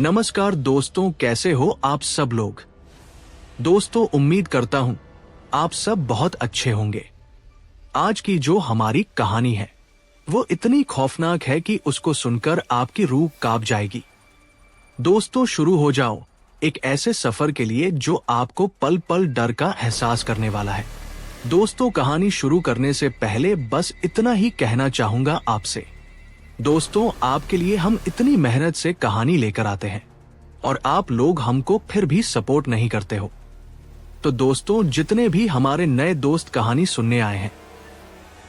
नमस्कार दोस्तों, कैसे हो आप सब लोग। दोस्तों, उम्मीद करता हूं आप सब बहुत अच्छे होंगे। आज की जो हमारी कहानी है वो इतनी खौफनाक है कि उसको सुनकर आपकी रूह कांप जाएगी। दोस्तों, शुरू हो जाओ एक ऐसे सफर के लिए जो आपको पल पल डर का एहसास करने वाला है। दोस्तों, कहानी शुरू करने से पहले बस इतना ही कहना चाहूंगा आपसे। दोस्तों, आपके लिए हम इतनी मेहनत से कहानी लेकर आते हैं और आप लोग हमको फिर भी सपोर्ट नहीं करते हो। तो दोस्तों, जितने भी हमारे नए दोस्त कहानी सुनने आए हैं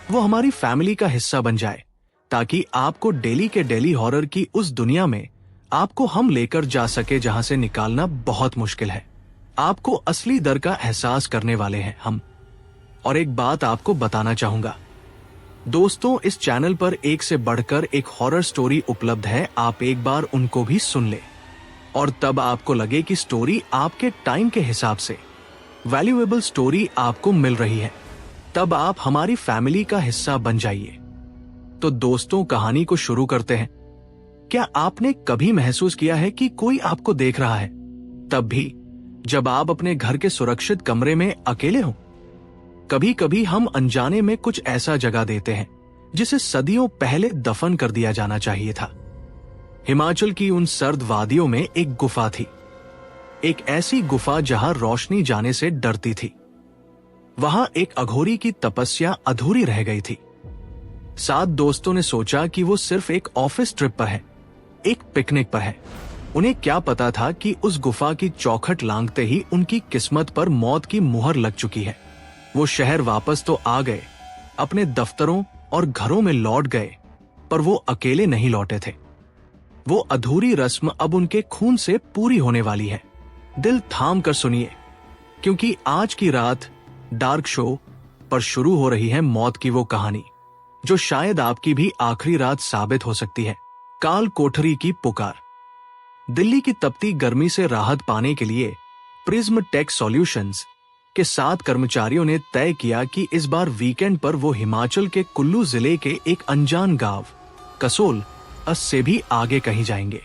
वो हमारी फैमिली का हिस्सा बन जाए, ताकि आपको डेली के डेली हॉरर की उस दुनिया में आपको हम लेकर जा सके जहां से निकालना बहुत मुश्किल है। आपको असली डर का एहसास करने वाले हैं हम। और एक बात आपको बताना चाहूंगा दोस्तों, इस चैनल पर एक से बढ़कर एक हॉरर स्टोरी उपलब्ध है। आप एक बार उनको भी सुन ले और तब आपको लगे कि स्टोरी आपके टाइम के हिसाब से वैल्यूएबल स्टोरी आपको मिल रही है, तब आप हमारी फैमिली का हिस्सा बन जाइए। तो दोस्तों, कहानी को शुरू करते हैं। क्या आपने कभी महसूस किया है कि कोई आपको देख रहा है, तब भी जब आप अपने घर के सुरक्षित कमरे में अकेले हो? कभी कभी हम अनजाने में कुछ ऐसा जगा देते हैं जिसे सदियों पहले दफन कर दिया जाना चाहिए था। हिमाचल की उन सर्द वादियों में एक गुफा थी, एक ऐसी गुफा जहां रोशनी जाने से डरती थी। वहां एक अघोरी की तपस्या अधूरी रह गई थी। 7 दोस्तों ने सोचा कि वो सिर्फ एक ऑफिस ट्रिप पर है, एक पिकनिक पर है। उन्हें क्या पता था कि उस गुफा की चौखट लांघते ही उनकी किस्मत पर मौत की मुहर लग चुकी है। वो शहर वापस तो आ गए, अपने दफ्तरों और घरों में लौट गए, पर वो अकेले नहीं लौटे थे। वो अधूरी रस्म अब उनके खून से पूरी होने वाली है। दिल थाम कर सुनिए, क्योंकि आज की रात डार्क शो पर शुरू हो रही है मौत की वो कहानी जो शायद आपकी भी आखिरी रात साबित हो सकती है। काल कोठरी की पुकार। दिल्ली की तपती गर्मी से राहत पाने के लिए प्रिज्म टेक सॉल्यूशंस के 7 कर्मचारियों ने तय किया कि इस बार वीकेंड पर वो हिमाचल के कुल्लू जिले के एक अनजान गांव कसोल से भी आगे कहीं जाएंगे।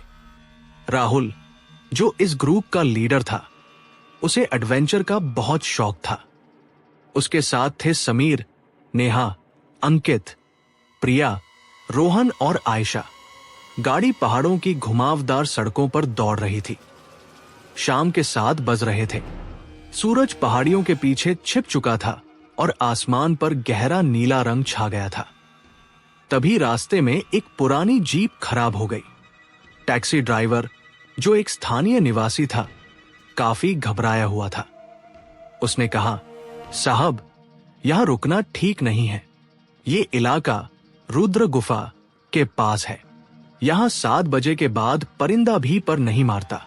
राहुल, जो इस ग्रुप का लीडर था, उसे एडवेंचर का बहुत शौक था। उसके साथ थे समीर, नेहा, अंकित, प्रिया, रोहन और आयशा। गाड़ी पहाड़ों की घुमावदार सड़कों पर दौड़ रही थी। शाम के 7 बज रहे थे। सूरज पहाड़ियों के पीछे छिप चुका था और आसमान पर गहरा नीला रंग छा गया था। तभी रास्ते में एक पुरानी जीप खराब हो गई। टैक्सी ड्राइवर, जो एक स्थानीय निवासी था, काफी घबराया हुआ था। उसने कहा, साहब, यहां रुकना ठीक नहीं है। ये इलाका रुद्र गुफा के पास है। यहां 7 बजे के बाद परिंदा भी पर नहीं मारता।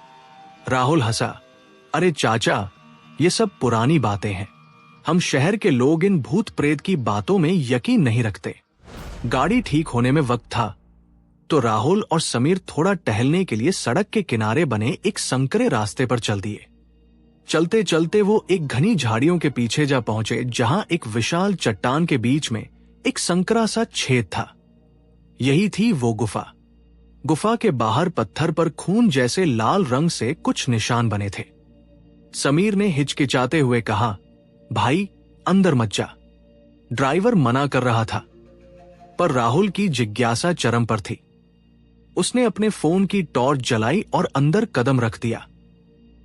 राहुल हंसा, अरे चाचा, ये सब पुरानी बातें हैं। हम शहर के लोग इन भूत प्रेत की बातों में यकीन नहीं रखते। गाड़ी ठीक होने में वक्त था तो राहुल और समीर थोड़ा टहलने के लिए सड़क के किनारे बने एक संकरे रास्ते पर चल दिए। चलते चलते वो एक घनी झाड़ियों के पीछे जा पहुंचे, जहां एक विशाल चट्टान के बीच में एक संकरा सा छेद था। यही थी वो गुफा। गुफा के बाहर पत्थर पर खून जैसे लाल रंग से कुछ निशान बने थे। समीर ने हिचकिचाते हुए कहा, भाई, अंदर मत जा। ड्राइवर मना कर रहा था, पर राहुल की जिज्ञासा चरम पर थी। उसने अपने फोन की टॉर्च जलाई और अंदर कदम रख दिया।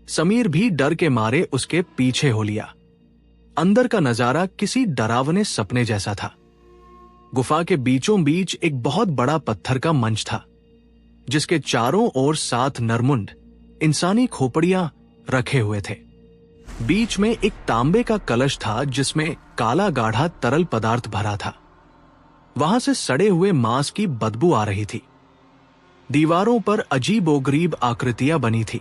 समीर भी डर के मारे उसके पीछे हो लिया। अंदर का नजारा किसी डरावने सपने जैसा था। गुफा के बीचों बीच एक बहुत बड़ा पत्थर का मंच था, जिसके चारों ओर 7 नरमुंड इंसानी खोपड़ियां रखे हुए थे। बीच में एक तांबे का कलश था जिसमें काला गाढ़ा तरल पदार्थ भरा था। वहां से सड़े हुए मांस की बदबू आ रही थी। दीवारों पर अजीबोगरीब आकृतियां बनी थी।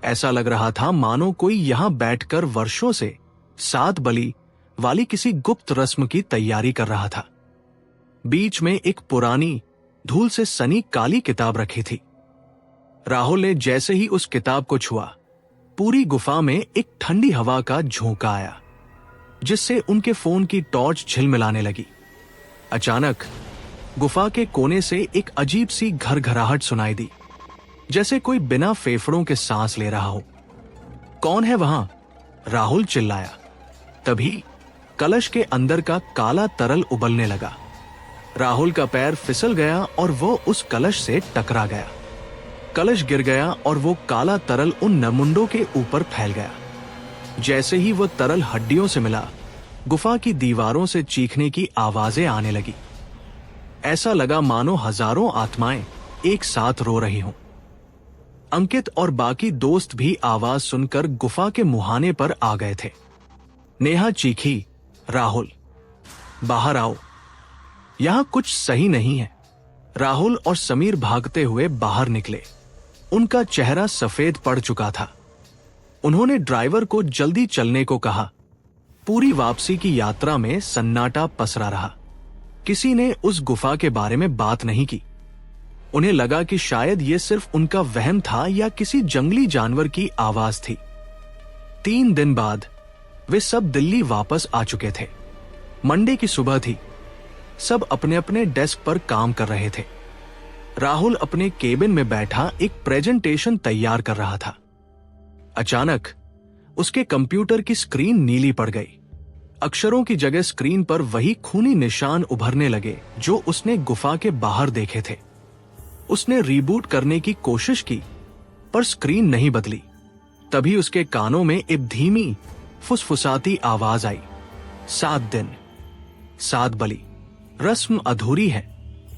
ऐसा लग रहा था मानो कोई यहां बैठकर वर्षों से 7 बलि वाली किसी गुप्त रस्म की तैयारी कर रहा था। बीच में एक पुरानी धूल से सनी काली किताब रखी थी। राहुल ने जैसे ही उस किताब को छुआ, पूरी गुफा में एक ठंडी हवा का झोंका आया, जिससे उनके फोन की टॉर्च झिलमिलाने लगी। अचानक गुफा के कोने से एक अजीब सी घरघराहट सुनाई दी। जैसे कोई बिना फेफड़ों के सांस ले रहा हो। कौन है वहां? राहुल चिल्लाया। तभी कलश के अंदर का काला तरल उबलने लगा। राहुल का पैर फिसल गया और वो उस कलश से टकरा गया। कलश गिर गया और वो काला तरल उन नरमुंडों के ऊपर फैल गया। जैसे ही वो तरल हड्डियों से मिला, गुफा की दीवारों से चीखने की आवाजें आने लगी। ऐसा लगा मानो हजारों आत्माएं एक साथ रो रही हों। अंकित और बाकी दोस्त भी आवाज सुनकर गुफा के मुहाने पर आ गए थे। नेहा चीखी, राहुल बाहर आओ, यहां कुछ सही नहीं है। राहुल और समीर भागते हुए बाहर निकले। उनका चेहरा सफेद पड़ चुका था। उन्होंने ड्राइवर को जल्दी चलने को कहा। पूरी वापसी की यात्रा में सन्नाटा पसरा रहा। किसी ने उस गुफा के बारे में बात नहीं की। उन्हें लगा कि शायद ये सिर्फ उनका वहम था या किसी जंगली जानवर की आवाज थी। 3 दिन बाद वे सब दिल्ली वापस आ चुके थे। मंडे की सुबह थी। सब अपने अपने डेस्क पर काम कर रहे थे। राहुल अपने केबिन में बैठा एक प्रेजेंटेशन तैयार कर रहा था। अचानक उसके कंप्यूटर की स्क्रीन नीली पड़ गई। अक्षरों की जगह स्क्रीन पर वही खूनी निशान उभरने लगे जो उसने गुफा के बाहर देखे थे। उसने रीबूट करने की कोशिश की, पर स्क्रीन नहीं बदली। तभी उसके कानों में एक धीमी फुसफुसाती आवाज आई, 7 दिन 7 बलि, रस्म अधूरी है।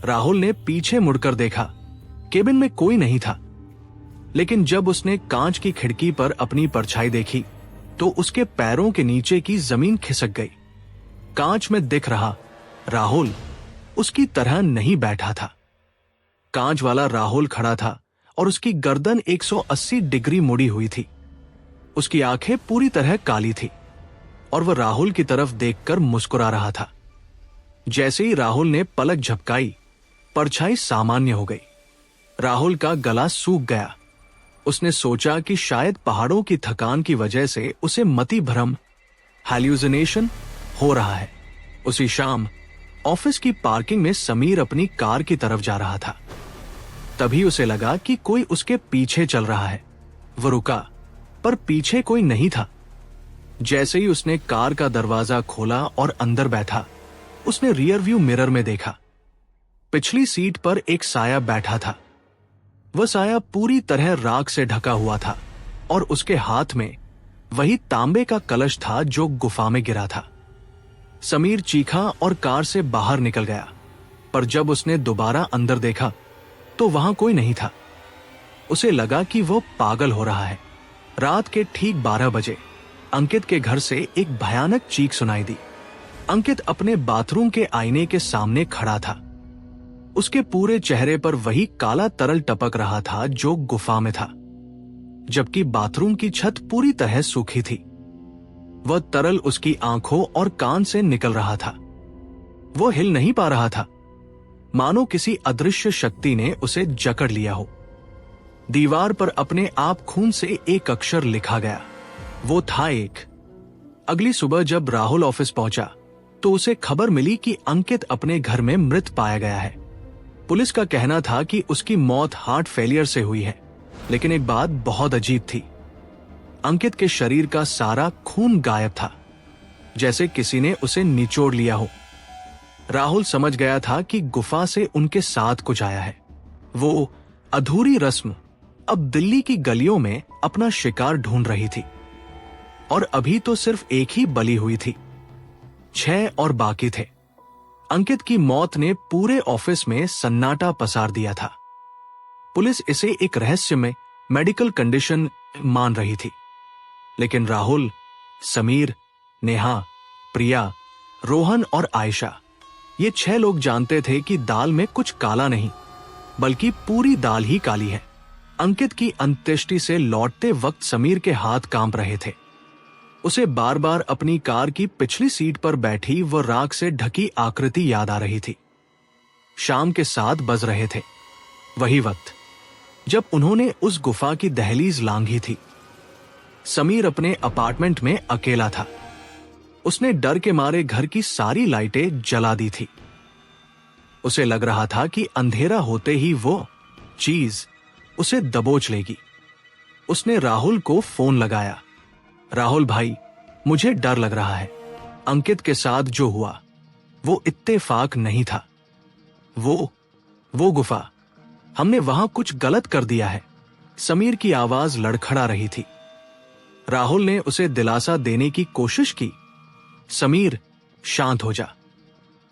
राहुल ने पीछे मुड़कर देखा। केबिन में कोई नहीं था, लेकिन जब उसने कांच की खिड़की पर अपनी परछाई देखी तो उसके पैरों के नीचे की जमीन खिसक गई। कांच में दिख रहा राहुल उसकी तरह नहीं बैठा था। कांच वाला राहुल खड़ा था और उसकी गर्दन 180 डिग्री मुड़ी हुई थी। उसकी आंखें पूरी तरह काली थी और वह राहुल की तरफ देखकर मुस्कुरा रहा था। जैसे ही राहुल ने पलक झपकाई, परछाई सामान्य हो गई। राहुल का गला सूख गया। उसने सोचा कि शायद पहाड़ों की थकान की वजह से उसे मति भ्रम, हैल्यूसिनेशन हो रहा है। उसी शाम ऑफिस की पार्किंग में समीर अपनी कार की तरफ जा रहा था। तभी उसे लगा कि कोई उसके पीछे चल रहा है। वो रुका, पर पीछे कोई नहीं था। जैसे ही उसने कार का दरवाजा खोला और अंदर बैठा, उसने रियर व्यू मिरर में देखा। पिछली सीट पर एक साया बैठा था। वह साया पूरी तरह राख से ढका हुआ था और उसके हाथ में वही तांबे का कलश था जो गुफा में गिरा था। समीर चीखा और कार से बाहर निकल गया, पर जब उसने दोबारा अंदर देखा तो वहां कोई नहीं था। उसे लगा कि वो पागल हो रहा है। रात के ठीक 12 बजे अंकित के घर से एक भयानक चीख सुनाई दी। अंकित अपने बाथरूम के आईने के सामने खड़ा था। उसके पूरे चेहरे पर वही काला तरल टपक रहा था जो गुफा में था, जबकि बाथरूम की छत पूरी तरह सूखी थी। वह तरल उसकी आंखों और कान से निकल रहा था। वो हिल नहीं पा रहा था, मानो किसी अदृश्य शक्ति ने उसे जकड़ लिया हो। दीवार पर अपने आप खून से एक अक्षर लिखा गया। वो था 1। अगली सुबह जब राहुल ऑफिस पहुंचा तो उसे खबर मिली कि अंकित अपने घर में मृत पाया गया है। पुलिस का कहना था कि उसकी मौत हार्ट फेलियर से हुई है, लेकिन एक बात बहुत अजीब थी। अंकित के शरीर का सारा खून गायब था, जैसे किसी ने उसे निचोड़ लिया हो। राहुल समझ गया था कि गुफा से उनके साथ कुछ आया है। वो अधूरी रस्म अब दिल्ली की गलियों में अपना शिकार ढूंढ रही थी, और अभी तो सिर्फ एक ही बलि हुई थी। 6 और बाकी थे। अंकित की मौत ने पूरे ऑफिस में सन्नाटा पसार दिया था। पुलिस इसे एक रहस्यमय मेडिकल कंडीशन मान रही थी, लेकिन राहुल, समीर, नेहा, प्रिया, रोहन और आयशा, ये 6 लोग जानते थे कि दाल में कुछ काला नहीं, बल्कि पूरी दाल ही काली है। अंकित की अंत्येष्टि से लौटते वक्त समीर के हाथ कांप रहे थे। उसे बार बार अपनी कार की पिछली सीट पर बैठी वो राख से ढकी आकृति याद आ रही थी। शाम के 7 बज रहे थे, वही वक्त जब उन्होंने उस गुफा की दहलीज लांघी थी। समीर अपने अपार्टमेंट में अकेला था। उसने डर के मारे घर की सारी लाइटें जला दी थी। उसे लग रहा था कि अंधेरा होते ही वो चीज उसे दबोच लेगी। उसने राहुल को फोन लगाया। राहुल भाई, मुझे डर लग रहा है। अंकित के साथ जो हुआ वो इत्तेफाक नहीं था। वो गुफा, हमने वहां कुछ गलत कर दिया है। समीर की आवाज लड़खड़ा रही थी। राहुल ने उसे दिलासा देने की कोशिश की। समीर, शांत हो जा।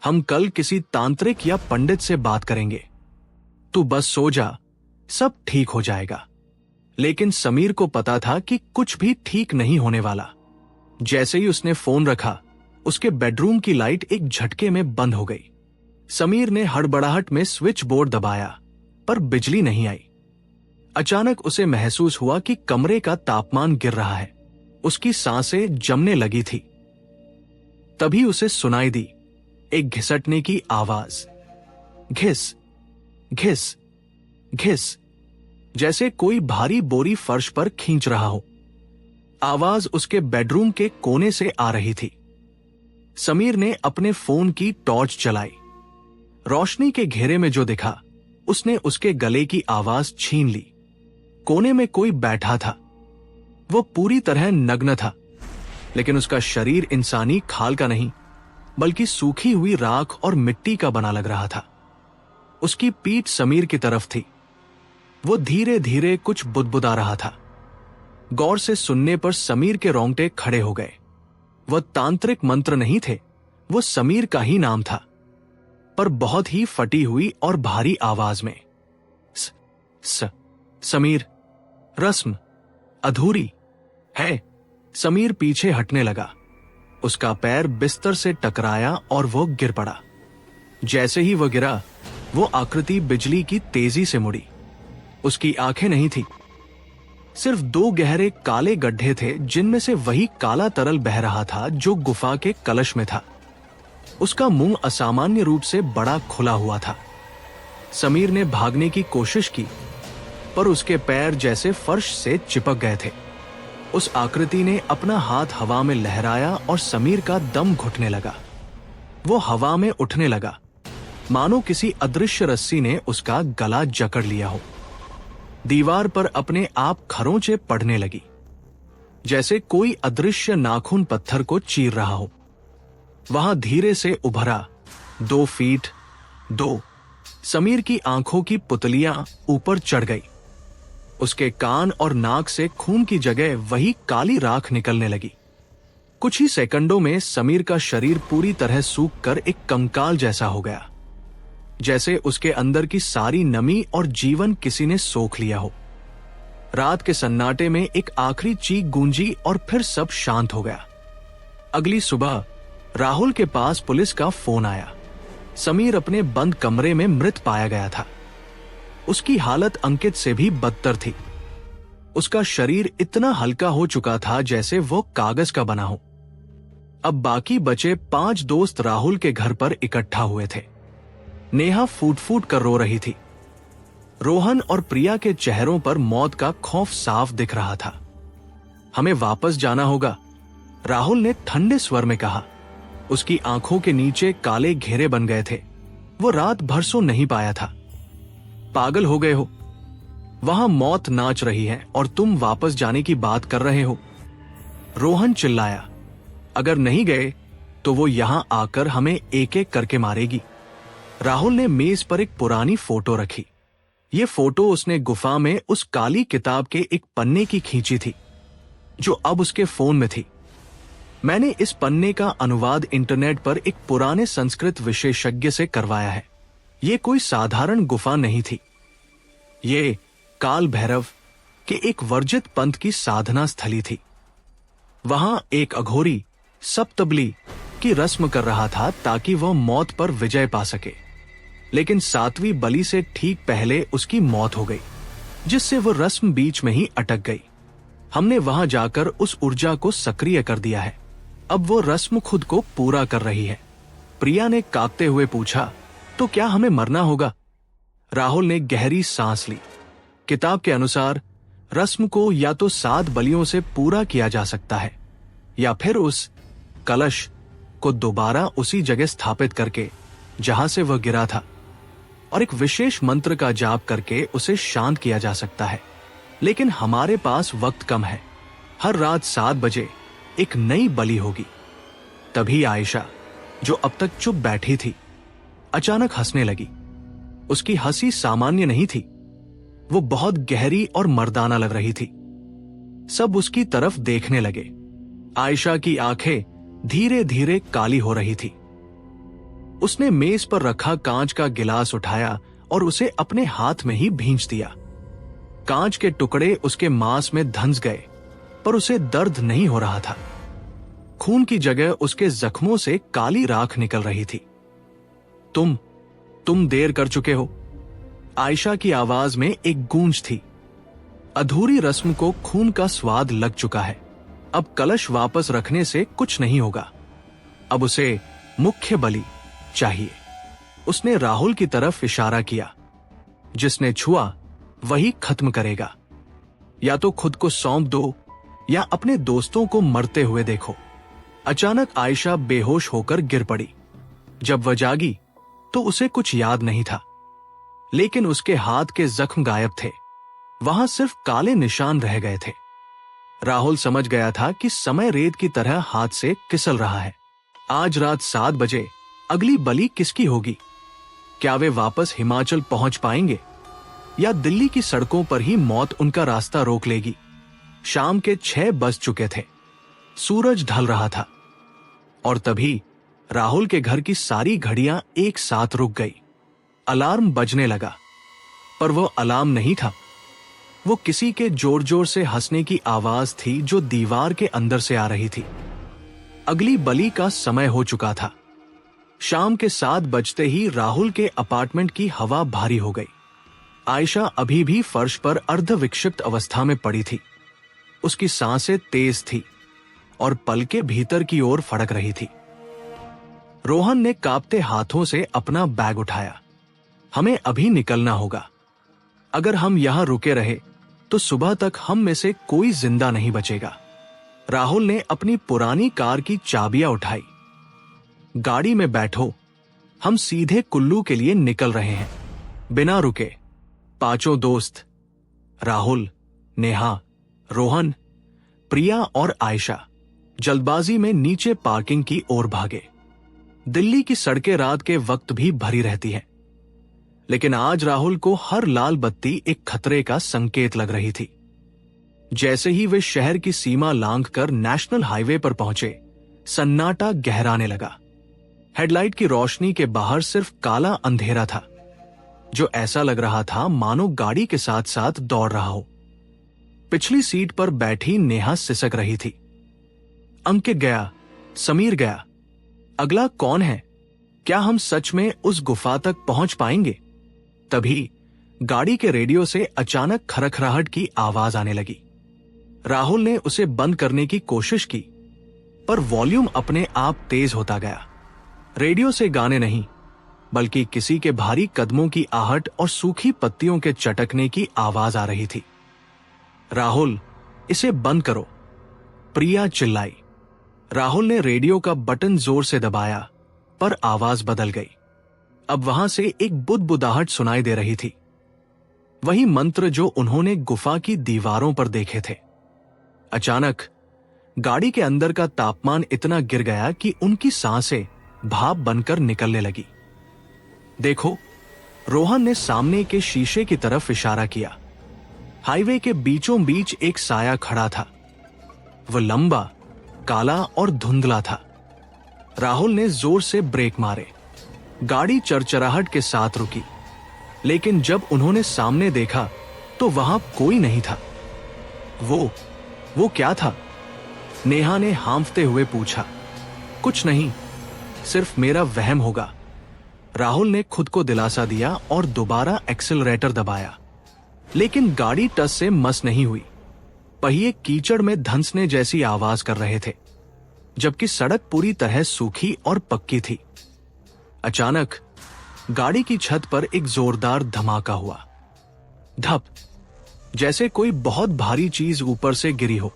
हम कल किसी तांत्रिक या पंडित से बात करेंगे। तू बस सो जा, सब ठीक हो जाएगा। लेकिन समीर को पता था कि कुछ भी ठीक नहीं होने वाला। जैसे ही उसने फोन रखा, उसके बेडरूम की लाइट एक झटके में बंद हो गई। समीर ने हड़बड़ाहट में स्विच बोर्ड दबाया, पर बिजली नहीं आई। अचानक उसे महसूस हुआ कि कमरे का तापमान गिर रहा है। उसकी सांसें जमने लगी थी। तभी उसे सुनाई दी एक घिसटने की आवाज। घिस घिस घिस, जैसे कोई भारी बोरी फर्श पर खींच रहा हो। आवाज उसके बेडरूम के कोने से आ रही थी। समीर ने अपने फोन की टॉर्च चलाई। रोशनी के घेरे में जो दिखा, उसने उसके गले की आवाज छीन ली। कोने में कोई बैठा था। वो पूरी तरह नग्न था, लेकिन उसका शरीर इंसानी खाल का नहीं, बल्कि सूखी हुई राख और मिट्टी का बना लग रहा था। उसकी पीठ समीर की तरफ थी। वो धीरे धीरे कुछ बुदबुदा रहा था। गौर से सुनने पर समीर के रोंगटे खड़े हो गए। वह तांत्रिक मंत्र नहीं थे, वो समीर का ही नाम था, पर बहुत ही फटी हुई और भारी आवाज में। समीर, रस्म अधूरी है। समीर पीछे हटने लगा। उसका पैर बिस्तर से टकराया और वो गिर पड़ा। जैसे ही वह गिरा, वो आकृति बिजली की तेजी से मुड़ी। उसकी आंखें नहीं थी, सिर्फ दो गहरे काले गड्ढे थे, जिनमें से वही काला तरल बह रहा था जो गुफा के कलश में था। उसका मुंह असामान्य रूप से बड़ा खुला हुआ था। समीर ने भागने की कोशिश की, पर उसके पैर जैसे फर्श से चिपक गए थे। उस आकृति ने अपना हाथ हवा में लहराया और समीर का दम घुटने लगा। वो हवा में उठने लगा, मानो किसी अदृश्य रस्सी ने उसका गला जकड़ लिया हो। दीवार पर अपने आप खरोंचे पड़ने लगी, जैसे कोई अदृश्य नाखून पत्थर को चीर रहा हो। वहां धीरे से उभरा 2 फीट 2। समीर की आंखों की पुतलियां ऊपर चढ़ गई। उसके कान और नाक से खून की जगह वही काली राख निकलने लगी। कुछ ही सेकंडों में समीर का शरीर पूरी तरह सूख कर एक कंकाल जैसा हो गया, जैसे उसके अंदर की सारी नमी और जीवन किसी ने सोख लिया हो। रात के सन्नाटे में एक आखिरी चीख गूंजी और फिर सब शांत हो गया। अगली सुबह राहुल के पास पुलिस का फोन आया। समीर अपने बंद कमरे में मृत पाया गया था। उसकी हालत अंकित से भी बदतर थी। उसका शरीर इतना हल्का हो चुका था जैसे वो कागज का बना हो। अब बाकी बचे 5 दोस्त राहुल के घर पर इकट्ठा हुए थे। नेहा फूट फूट कर रो रही थी। रोहन और प्रिया के चेहरों पर मौत का खौफ साफ दिख रहा था। हमें वापस जाना होगा, राहुल ने ठंडे स्वर में कहा। उसकी आंखों के नीचे काले घेरे बन गए थे। वो रात भर सो नहीं पाया था। पागल हो गए हो? वहां मौत नाच रही है और तुम वापस जाने की बात कर रहे हो। रोहन चिल्लाया। अगर नहीं गए तो वो यहां आकर हमें एक एक करके मारेगी। राहुल ने मेज पर एक पुरानी फोटो रखी। ये फोटो उसने गुफा में उस काली किताब के एक पन्ने की खींची थी, जो अब उसके फोन में थी। मैंने इस पन्ने का अनुवाद इंटरनेट पर एक पुराने संस्कृत विशेषज्ञ से करवाया है। ये कोई साधारण गुफा नहीं थी। ये काल भैरव के एक वर्जित पंथ की साधना स्थली थी। वहां एक अघोरी सप्तबली की रस्म कर रहा था ताकि वह मौत पर विजय पा सके, लेकिन 7वीं बलि से ठीक पहले उसकी मौत हो गई, जिससे वो रस्म बीच में ही अटक गई। हमने वहां जाकर उस ऊर्जा को सक्रिय कर दिया है। अब वो रस्म खुद को पूरा कर रही है। प्रिया ने कांपते हुए पूछा, तो क्या हमें मरना होगा? राहुल ने गहरी सांस ली। किताब के अनुसार रस्म को या तो 7 बलियों से पूरा किया जा सकता है, या फिर उस कलश को दोबारा उसी जगह स्थापित करके जहां से वह गिरा था। और एक विशेष मंत्र का जाप करके उसे शांत किया जा सकता है। लेकिन हमारे पास वक्त कम है। हर रात 7 बजे एक नई बलि होगी। तभी आयशा, जो अब तक चुप बैठी थी, अचानक हंसने लगी। उसकी हंसी सामान्य नहीं थी, वो बहुत गहरी और मर्दाना लग रही थी। सब उसकी तरफ देखने लगे। आयशा की आंखें धीरे धीरे काली हो रही थी। उसने मेज पर रखा कांच का गिलास उठाया और उसे अपने हाथ में ही भींच दिया। कांच के टुकड़े उसके मांस में धंस गए, पर उसे दर्द नहीं हो रहा था। खून की जगह उसके जख्मों से काली राख निकल रही थी। तुम देर कर चुके हो। आयशा की आवाज में एक गूंज थी। अधूरी रस्म को खून का स्वाद लग चुका है। अब कलश वापस रखने से कुछ नहीं होगा। अब उसे मुख्य बलि चाहिए। उसने राहुल की तरफ इशारा किया। जिसने छुआ वही खत्म करेगा। या तो खुद को सौंप दो या अपने दोस्तों को मरते हुए देखो। अचानक आयशा बेहोश होकर गिर पड़ी। जब वह जागी तो उसे कुछ याद नहीं था, लेकिन उसके हाथ के जख्म गायब थे। वहां सिर्फ काले निशान रह गए थे। राहुल समझ गया था कि समय रेत की तरह हाथ से फिसल रहा है। आज रात 7 बजे अगली बलि किसकी होगी? क्या वे वापस हिमाचल पहुंच पाएंगे या दिल्ली की सड़कों पर ही मौत उनका रास्ता रोक लेगी? शाम के 6 बज चुके थे। सूरज ढल रहा था और तभी राहुल के घर की सारी घड़ियां एक साथ रुक गई। अलार्म बजने लगा, पर वो अलार्म नहीं था। वो किसी के जोर जोर से हंसने की आवाज थी जो दीवार के अंदर से आ रही थी। अगली बलि का समय हो चुका था। शाम के 7 बजते ही राहुल के अपार्टमेंट की हवा भारी हो गई। आयशा अभी भी फर्श पर अर्धविक्षिप्त अवस्था में पड़ी थी। उसकी सांसें तेज थी और पलकें भीतर की ओर फड़क रही थी। रोहन ने कांपते हाथों से अपना बैग उठाया। हमें अभी निकलना होगा। अगर हम यहां रुके रहे तो सुबह तक हम में से कोई जिंदा नहीं बचेगा। राहुल ने अपनी पुरानी कार की चाबियां उठाई। गाड़ी में बैठो, हम सीधे कुल्लू के लिए निकल रहे हैं। बिना रुके 5 दोस्त, राहुल, नेहा, रोहन, प्रिया और आयशा जल्दबाजी में नीचे पार्किंग की ओर भागे। दिल्ली की सड़कें रात के वक्त भी भरी रहती हैं, लेकिन आज राहुल को हर लाल बत्ती एक खतरे का संकेत लग रही थी। जैसे ही वे शहर की सीमा लांघकर नेशनल हाईवे पर पहुंचे, सन्नाटा गहराने लगा। हेडलाइट की रोशनी के बाहर सिर्फ काला अंधेरा था, जो ऐसा लग रहा था मानो गाड़ी के साथ साथ दौड़ रहा हो। पिछली सीट पर बैठी नेहा सिसक रही थी। अंकित गया, समीर गया, अगला कौन है? क्या हम सच में उस गुफा तक पहुंच पाएंगे? तभी गाड़ी के रेडियो से अचानक खरखराहट की आवाज आने लगी। राहुल ने उसे बंद करने की कोशिश की, पर वॉल्यूम अपने आप तेज होता गया। रेडियो से गाने नहीं, बल्कि किसी के भारी कदमों की आहट और सूखी पत्तियों के चटकने की आवाज आ रही थी। राहुल, इसे बंद करो, प्रिया चिल्लाई। राहुल ने रेडियो का बटन जोर से दबाया, पर आवाज बदल गई। अब वहां से एक बुदबुदाहट सुनाई दे रही थी। वही मंत्र जो उन्होंने गुफा की दीवारों पर देखे थे। अचानक गाड़ी के अंदर का तापमान इतना गिर गया कि उनकी सांसें भाप बनकर निकलने लगी। देखो, रोहन ने सामने के शीशे की तरफ इशारा किया। हाईवे के बीचों बीच एक साया खड़ा था। वह लंबा, काला और धुंधला था। राहुल ने जोर से ब्रेक मारे। गाड़ी चरचराहट के साथ रुकी, लेकिन जब उन्होंने सामने देखा तो वहां कोई नहीं था। वो क्या था? नेहा ने हांफते हुए पूछा। कुछ नहीं, सिर्फ मेरा वहम होगा। राहुल ने खुद को दिलासा दिया और दोबारा एक्सीलरेटर दबाया, लेकिन गाड़ी टस से मस नहीं हुई। पहिए कीचड़ में धंसने जैसी आवाज कर रहे थे, जबकि सड़क पूरी तरह सूखी और पक्की थी। अचानक गाड़ी की छत पर एक जोरदार धमाका हुआ। धप, जैसे कोई बहुत भारी चीज ऊपर से गिरी हो।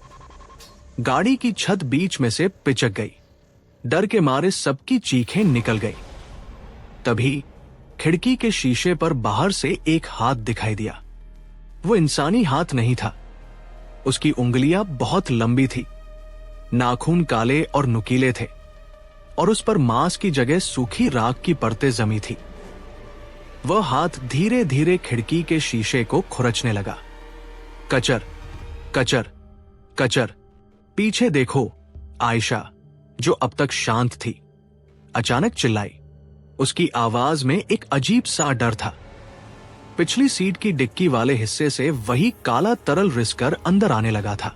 गाड़ी की छत बीच में से पिचक गई। डर के मारे सबकी चीखें निकल गई। तभी खिड़की के शीशे पर बाहर से एक हाथ दिखाई दिया। वो इंसानी हाथ नहीं था। उसकी उंगलियां बहुत लंबी थी, नाखून काले और नुकीले थे और उस पर मांस की जगह सूखी राख की परतें जमी थी। वह हाथ धीरे धीरे खिड़की के शीशे को खुरचने लगा। कचर कचर कचर। पीछे देखो, आयशा, जो अब तक शांत थी, अचानक चिल्लाई। उसकी आवाज में एक अजीब सा डर था। पिछली सीट की डिक्की वाले हिस्से से वही काला तरल रिसकर अंदर आने लगा था।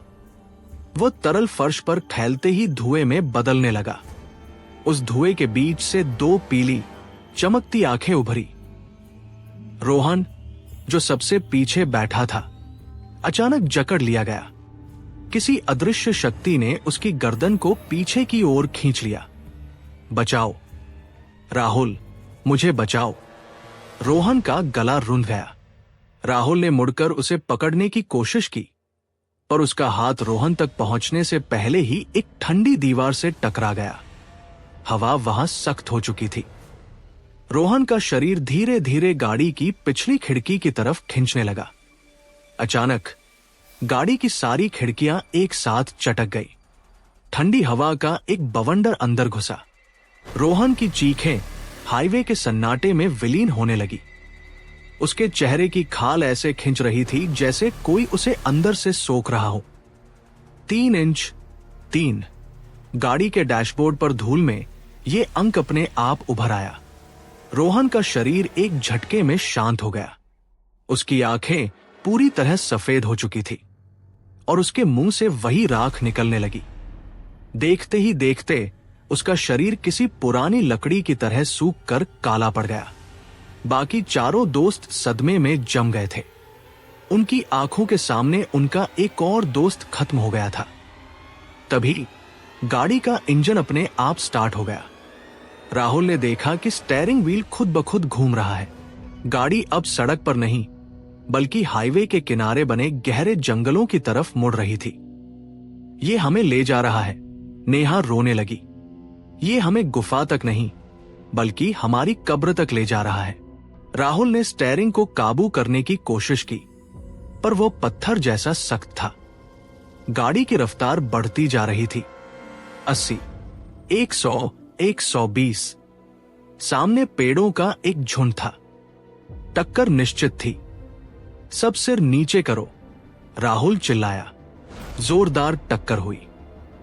वो तरल फर्श पर फैलते ही धुएं में बदलने लगा। उस धुएं के बीच से दो पीली चमकती आंखें उभरी। रोहन, जो सबसे पीछे बैठा था, अचानक जकड़ लिया गया। किसी अदृश्य शक्ति ने उसकी गर्दन को पीछे की ओर खींच लिया। बचाओ राहुल, मुझे बचाओ। रोहन का गला रुंध गया। राहुल ने मुड़कर उसे पकड़ने की कोशिश की, पर उसका हाथ रोहन तक पहुंचने से पहले ही एक ठंडी दीवार से टकरा गया। हवा वहां सख्त हो चुकी थी। रोहन का शरीर धीरे धीरे गाड़ी की पिछली खिड़की की तरफ खींचने लगा। अचानक गाड़ी की सारी खिड़कियां एक साथ चटक गई। ठंडी हवा का एक बवंडर अंदर घुसा। रोहन की चीखें हाईवे के सन्नाटे में विलीन होने लगी। उसके चेहरे की खाल ऐसे खिंच रही थी जैसे कोई उसे अंदर से सोख रहा हो। 3 इंच 3। गाड़ी के डैशबोर्ड पर धूल में ये अंक अपने आप उभर आया। रोहन का शरीर एक झटके में शांत हो गया। उसकी आंखें पूरी तरह सफेद हो चुकी थी और उसके मुंह से वही राख निकलने लगी। देखते ही देखते उसका शरीर किसी पुरानी लकड़ी की तरह सूख कर काला पड़ गया। बाकी चारों दोस्त सदमे में जम गए थे। उनकी आंखों के सामने उनका एक और दोस्त खत्म हो गया था। तभी गाड़ी का इंजन अपने आप स्टार्ट हो गया। राहुल ने देखा कि स्टीयरिंग व्हील खुद ब खुद घूम रहा है। गाड़ी अब सड़क पर नहीं, बल्कि हाईवे के किनारे बने गहरे जंगलों की तरफ मुड़ रही थी। ये हमें ले जा रहा है, नेहा रोने लगी। ये हमें गुफा तक नहीं, बल्कि हमारी कब्र तक ले जा रहा है। राहुल ने स्टीयरिंग को काबू करने की कोशिश की, पर वो पत्थर जैसा सख्त था। गाड़ी की रफ्तार बढ़ती जा रही थी। 80, 100, 120। सामने पेड़ों का एक झुंड था। टक्कर निश्चित थी। सब सिर नीचे करो, राहुल चिल्लाया। जोरदार टक्कर हुई।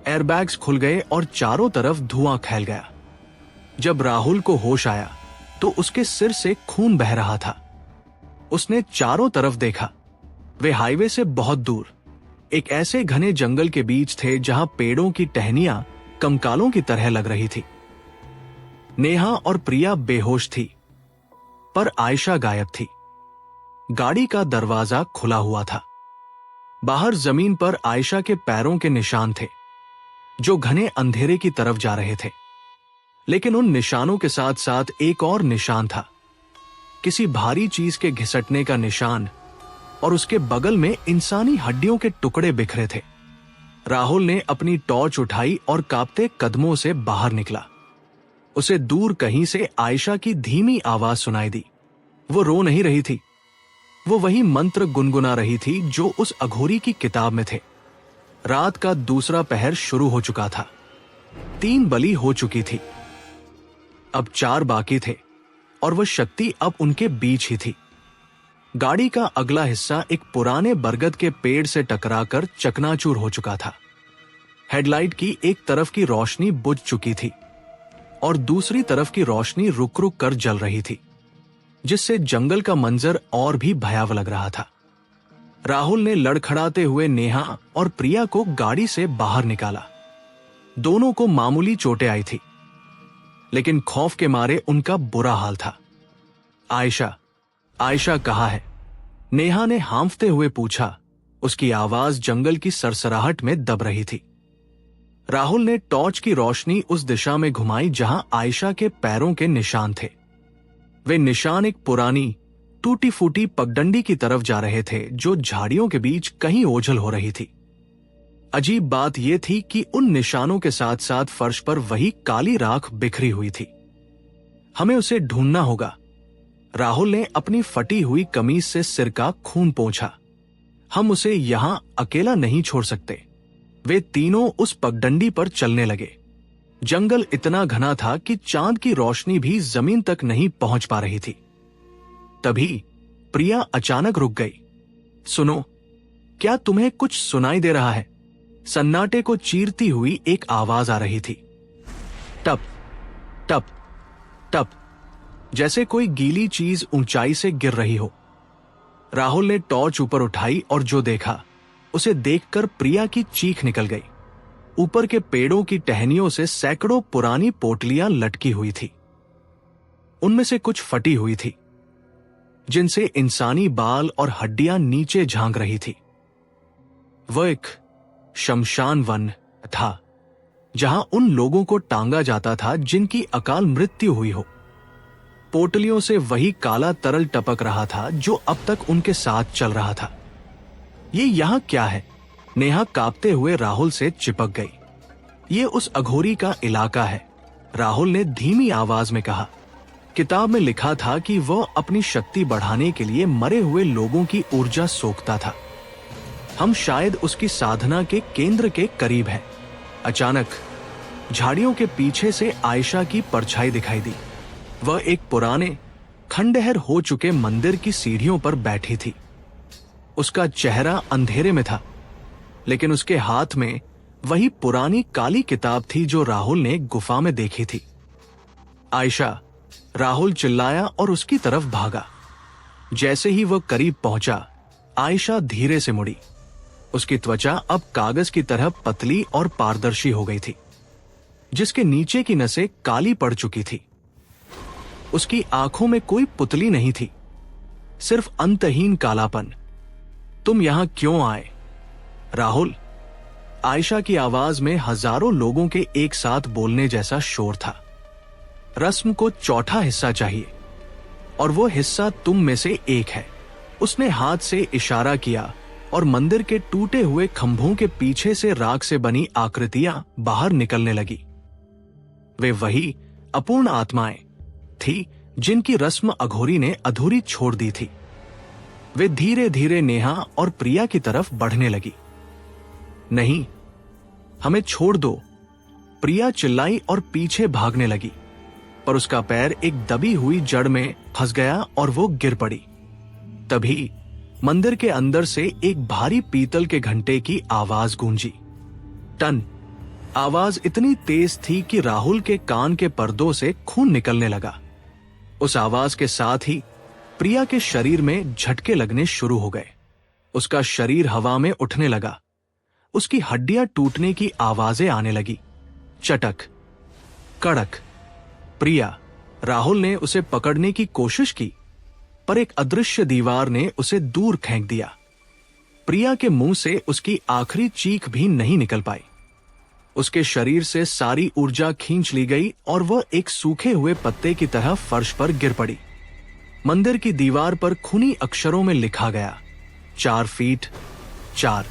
एयरबैग्स खुल गए और चारों तरफ धुआं फैल गया। जब राहुल को होश आया तो उसके सिर से खून बह रहा था। उसने चारों तरफ देखा। वे हाईवे से बहुत दूर एक ऐसे घने जंगल के बीच थे जहां पेड़ों की टहनियां कंकालों की तरह लग रही थी। नेहा और प्रिया बेहोश थी, पर आयशा गायब थी। गाड़ी का दरवाजा खुला हुआ था। बाहर जमीन पर आयशा के पैरों के निशान थे, जो घने अंधेरे की तरफ जा रहे थे। लेकिन उन निशानों के साथ साथ एक और निशान था, किसी भारी चीज के घिसटने का निशान, और उसके बगल में इंसानी हड्डियों के टुकड़े बिखरे थे। राहुल ने अपनी टॉर्च उठाई और कांपते कदमों से बाहर निकला। उसे दूर कहीं से आयशा की धीमी आवाज सुनाई दी। वो रो नहीं रही थी, वो वही मंत्र गुनगुना रही थी जो उस अघोरी की किताब में थे। रात का दूसरा पहर शुरू हो चुका था। 3 बलि हो चुकी थी, अब 4 बाकी थे, और वह शक्ति अब उनके बीच ही थी। गाड़ी का अगला हिस्सा एक पुराने बरगद के पेड़ से टकराकर चकनाचूर हो चुका था। हेडलाइट की एक तरफ की रोशनी बुझ चुकी थी और दूसरी तरफ की रोशनी रुक रुक कर जल रही थी, जिससे जंगल का मंजर और भी भयावह लग रहा था। राहुल ने लड़खड़ाते हुए नेहा और प्रिया को गाड़ी से बाहर निकाला। दोनों को मामूली चोटें आई थी, लेकिन खौफ के मारे उनका बुरा हाल था। आयशा, आयशा कहाँ है? नेहा ने हांफते हुए पूछा। उसकी आवाज जंगल की सरसराहट में दब रही थी। राहुल ने टॉर्च की रोशनी उस दिशा में घुमाई जहां आयशा के पैरों के निशान थे। वे निशान एक पुरानी टूटी फूटी पगडंडी की तरफ जा रहे थे, जो झाड़ियों के बीच कहीं ओझल हो रही थी। अजीब बात यह थी कि उन निशानों के साथ साथ फर्श पर वही काली राख बिखरी हुई थी। हमें उसे ढूंढना होगा, राहुल ने अपनी फटी हुई कमीज से सिर का खून पोंछा। हम उसे यहां अकेला नहीं छोड़ सकते। वे तीनों उस पगडंडी पर चलने लगे। जंगल इतना घना था कि चांद की रोशनी भी जमीन तक नहीं पहुंच पा रही थी। तभी प्रिया अचानक रुक गई। सुनो, क्या तुम्हें कुछ सुनाई दे रहा है? सन्नाटे को चीरती हुई एक आवाज आ रही थी। टप टप टप, जैसे कोई गीली चीज ऊंचाई से गिर रही हो। राहुल ने टॉर्च ऊपर उठाई और जो देखा उसे देखकर प्रिया की चीख निकल गई। ऊपर के पेड़ों की टहनियों से सैकड़ों पुरानी पोटलियां लटकी हुई थी। उनमें से कुछ फटी हुई थी, जिनसे इंसानी बाल और हड्डियां नीचे झांक रही थी। वह एक शमशान वन था, जहां उन लोगों को टांगा जाता था जिनकी अकाल मृत्यु हुई हो। पोटलियों से वही काला तरल टपक रहा था जो अब तक उनके साथ चल रहा था। ये यहां क्या है? नेहा कांपते हुए राहुल से चिपक गई। ये उस अघोरी का इलाका है, राहुल ने धीमी आवाज में कहा। किताब में लिखा था कि वह अपनी शक्ति बढ़ाने के लिए मरे हुए लोगों की ऊर्जा सोखता था। हम शायद उसकी साधना के केंद्र के करीब हैं। अचानक झाड़ियों के पीछे से आयशा की परछाई दिखाई दी। वह एक पुराने खंडहर हो चुके मंदिर की सीढ़ियों पर बैठी थी। उसका चेहरा अंधेरे में था, लेकिन उसके हाथ में वही पुरानी काली किताब थी जो राहुल ने गुफा में देखी थी। आयशा, राहुल चिल्लाया और उसकी तरफ भागा। जैसे ही वह करीब पहुंचा, आयशा धीरे से मुड़ी। उसकी त्वचा अब कागज की तरह पतली और पारदर्शी हो गई थी, जिसके नीचे की नसें काली पड़ चुकी थी। उसकी आंखों में कोई पुतली नहीं थी, सिर्फ अंतहीन कालापन। तुम यहां क्यों आए? राहुल, आयशा की आवाज में हजारों लोगों के एक साथ बोलने जैसा शोर था। रस्म को चौथा हिस्सा चाहिए, और वो हिस्सा तुम में से एक है। उसने हाथ से इशारा किया और मंदिर के टूटे हुए खंभों के पीछे से राख से बनी आकृतियां बाहर निकलने लगी। वे वही अपूर्ण आत्माएं थी जिनकी रस्म अघोरी ने अधूरी छोड़ दी थी। वे धीरे धीरे नेहा और प्रिया की तरफ बढ़ने लगी। नहीं, हमें छोड़ दो, प्रिया चिल्लाई और पीछे भागने लगी, पर उसका पैर एक दबी हुई जड़ में फंस गया और वो गिर पड़ी। तभी मंदिर के अंदर से एक भारी पीतल के घंटे की आवाज गूंजी। टन। आवाज इतनी तेज थी कि राहुल के कान के पर्दों से खून निकलने लगा। उस आवाज के साथ ही प्रिया के शरीर में झटके लगने शुरू हो गए। उसका शरीर हवा में उठने लगा। उसकी हड्डियां टूटने की आवाजें आने लगी। चटक, कड़क। प्रिया, राहुल ने उसे पकड़ने की कोशिश की, पर एक अदृश्य दीवार ने उसे दूर फेंक दिया। प्रिया के मुंह से उसकी आखिरी चीख भी नहीं निकल पाई। उसके शरीर से सारी ऊर्जा खींच ली गई और वह एक सूखे हुए पत्ते की तरह फर्श पर गिर पड़ी। मंदिर की दीवार पर खूनी अक्षरों में लिखा गया, 4 फीट 4।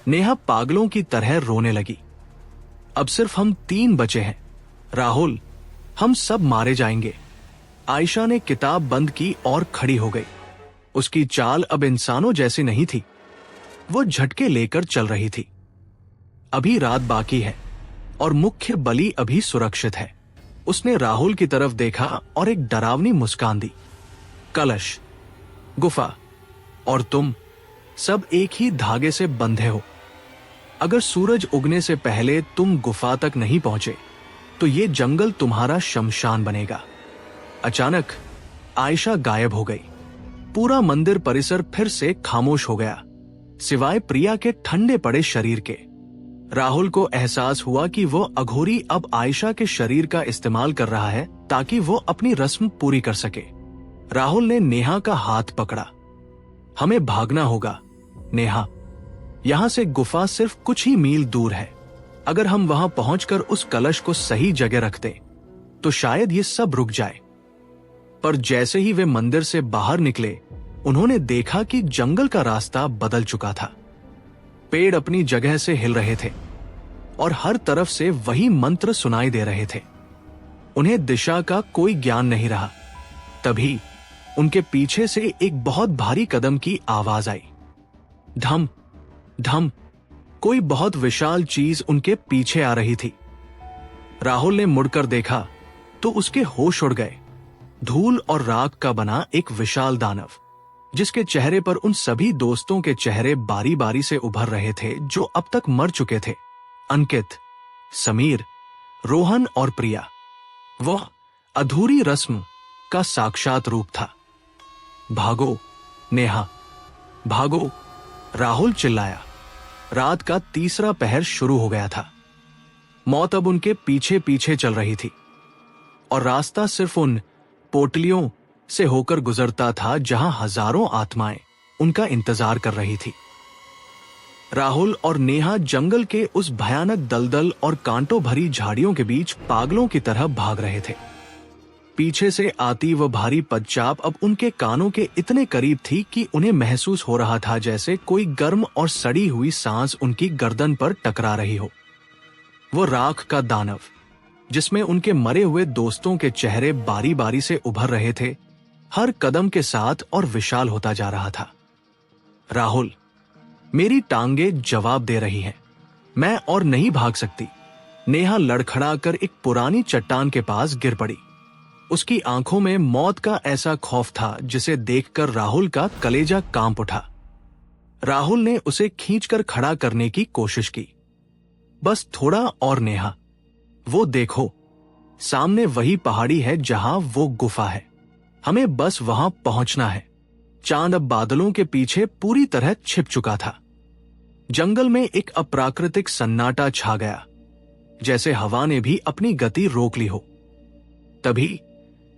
नेहा पागलों की तरह रोने लगी। अब सिर्फ हम 3 बचे हैं। राहुल, हम सब मारे जाएंगे। आयशा ने किताब बंद की और खड़ी हो गई। उसकी चाल अब इंसानों जैसी नहीं थी। वो झटके लेकर चल रही थी। अभी रात बाकी है और मुख्य बलि अभी सुरक्षित है। उसने राहुल की तरफ देखा और एक डरावनी मुस्कान दी। कलश, गुफा और तुम सब एक ही धागे से बंधे हो। अगर सूरज उगने से पहले तुम गुफा तक नहीं पहुंचे तो ये जंगल तुम्हारा शमशान बनेगा। अचानक आयशा गायब हो गई। पूरा मंदिर परिसर फिर से खामोश हो गया, सिवाय प्रिया के ठंडे पड़े शरीर के। राहुल को एहसास हुआ कि वो अघोरी अब आयशा के शरीर का इस्तेमाल कर रहा है ताकि वो अपनी रस्म पूरी कर सके। राहुल ने नेहा का हाथ पकड़ा। हमें भागना होगा नेहा, यहां से गुफा सिर्फ कुछ ही मील दूर है। अगर हम वहां पहुंचकर उस कलश को सही जगह रखते तो शायद ये सब रुक जाए। पर जैसे ही वे मंदिर से बाहर निकले, उन्होंने देखा कि जंगल का रास्ता बदल चुका था। पेड़ अपनी जगह से हिल रहे थे और हर तरफ से वही मंत्र सुनाई दे रहे थे। उन्हें दिशा का कोई ज्ञान नहीं रहा। तभी उनके पीछे से एक बहुत भारी कदम की आवाज आई। धम धम, कोई बहुत विशाल चीज उनके पीछे आ रही थी। राहुल ने मुड़कर देखा तो उसके होश उड़ गए। धूल और राख का बना एक विशाल दानव, जिसके चेहरे पर उन सभी दोस्तों के चेहरे बारी बारी से उभर रहे थे जो अब तक मर चुके थे। अंकित, समीर, रोहन और प्रिया। वह अधूरी रस्म का साक्षात रूप था। भागो नेहा, भागो, राहुल चिल्लाया। रात का तीसरा पहर शुरू हो गया था। मौत अब उनके पीछे पीछे चल रही थी और रास्ता सिर्फ उन पोटलियों से होकर गुजरता था जहां हजारों आत्माएं उनका इंतजार कर रही थी। राहुल और नेहा जंगल के उस भयानक दलदल और कांटों भरी झाड़ियों के बीच पागलों की तरह भाग रहे थे। पीछे से आती वह भारी पदचाप अब उनके कानों के इतने करीब थी कि उन्हें महसूस हो रहा था जैसे कोई गर्म और सड़ी हुई सांस उनकी गर्दन पर टकरा रही हो। वो राख का दानव, जिसमें उनके मरे हुए दोस्तों के चेहरे बारी बारी से उभर रहे थे, हर कदम के साथ और विशाल होता जा रहा था। राहुल, मेरी टांगे जवाब दे रही हैं, मैं और नहीं भाग सकती। नेहा लड़खड़ाकर एक पुरानी चट्टान के पास गिर पड़ी। उसकी आंखों में मौत का ऐसा खौफ था जिसे देखकर राहुल का कलेजा कांप उठा। राहुल ने उसे खींचकर खड़ा करने की कोशिश की। बस थोड़ा और नेहा, वो देखो, सामने वही पहाड़ी है जहां वो गुफा है। हमें बस वहां पहुंचना है। चांद अब बादलों के पीछे पूरी तरह छिप चुका था। जंगल में एक अप्राकृतिक सन्नाटा छा गया, जैसे हवा ने भी अपनी गति रोक ली हो। तभी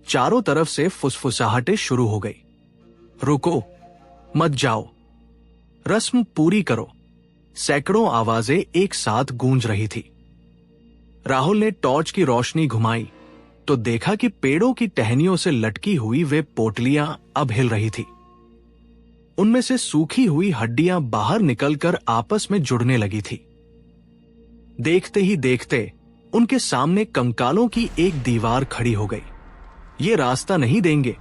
चारों तरफ से फुसफुसाहटें शुरू हो गई। रुको, मत जाओ, रस्म पूरी करो। सैकड़ों आवाजें एक साथ गूंज रही थी। राहुल ने टॉर्च की रोशनी घुमाई तो देखा कि पेड़ों की टहनियों से लटकी हुई वे पोटलियां अब हिल रही थी। उनमें से सूखी हुई हड्डियां बाहर निकलकर आपस में जुड़ने लगी थी। देखते ही देखते उनके सामने कंकालों की एक दीवार खड़ी हो गई। ये रास्ता नहीं देंगे,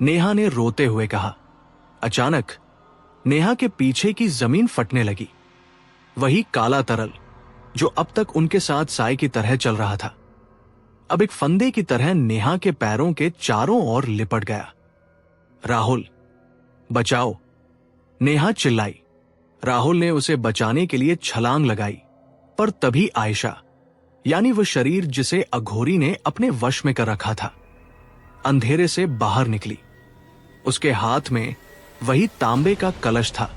नेहा ने रोते हुए कहा। अचानक नेहा के पीछे की जमीन फटने लगी। वही काला तरल जो अब तक उनके साथ साए की तरह चल रहा था, अब एक फंदे की तरह नेहा के पैरों के चारों ओर लिपट गया। राहुल, बचाओ, नेहा चिल्लाई। राहुल ने उसे बचाने के लिए छलांग लगाई, पर तभी आयशा, यानी वह शरीर जिसे अघोरी ने अपने वश में कर रखा था, अंधेरे से बाहर निकली। उसके हाथ में वही तांबे का कलश था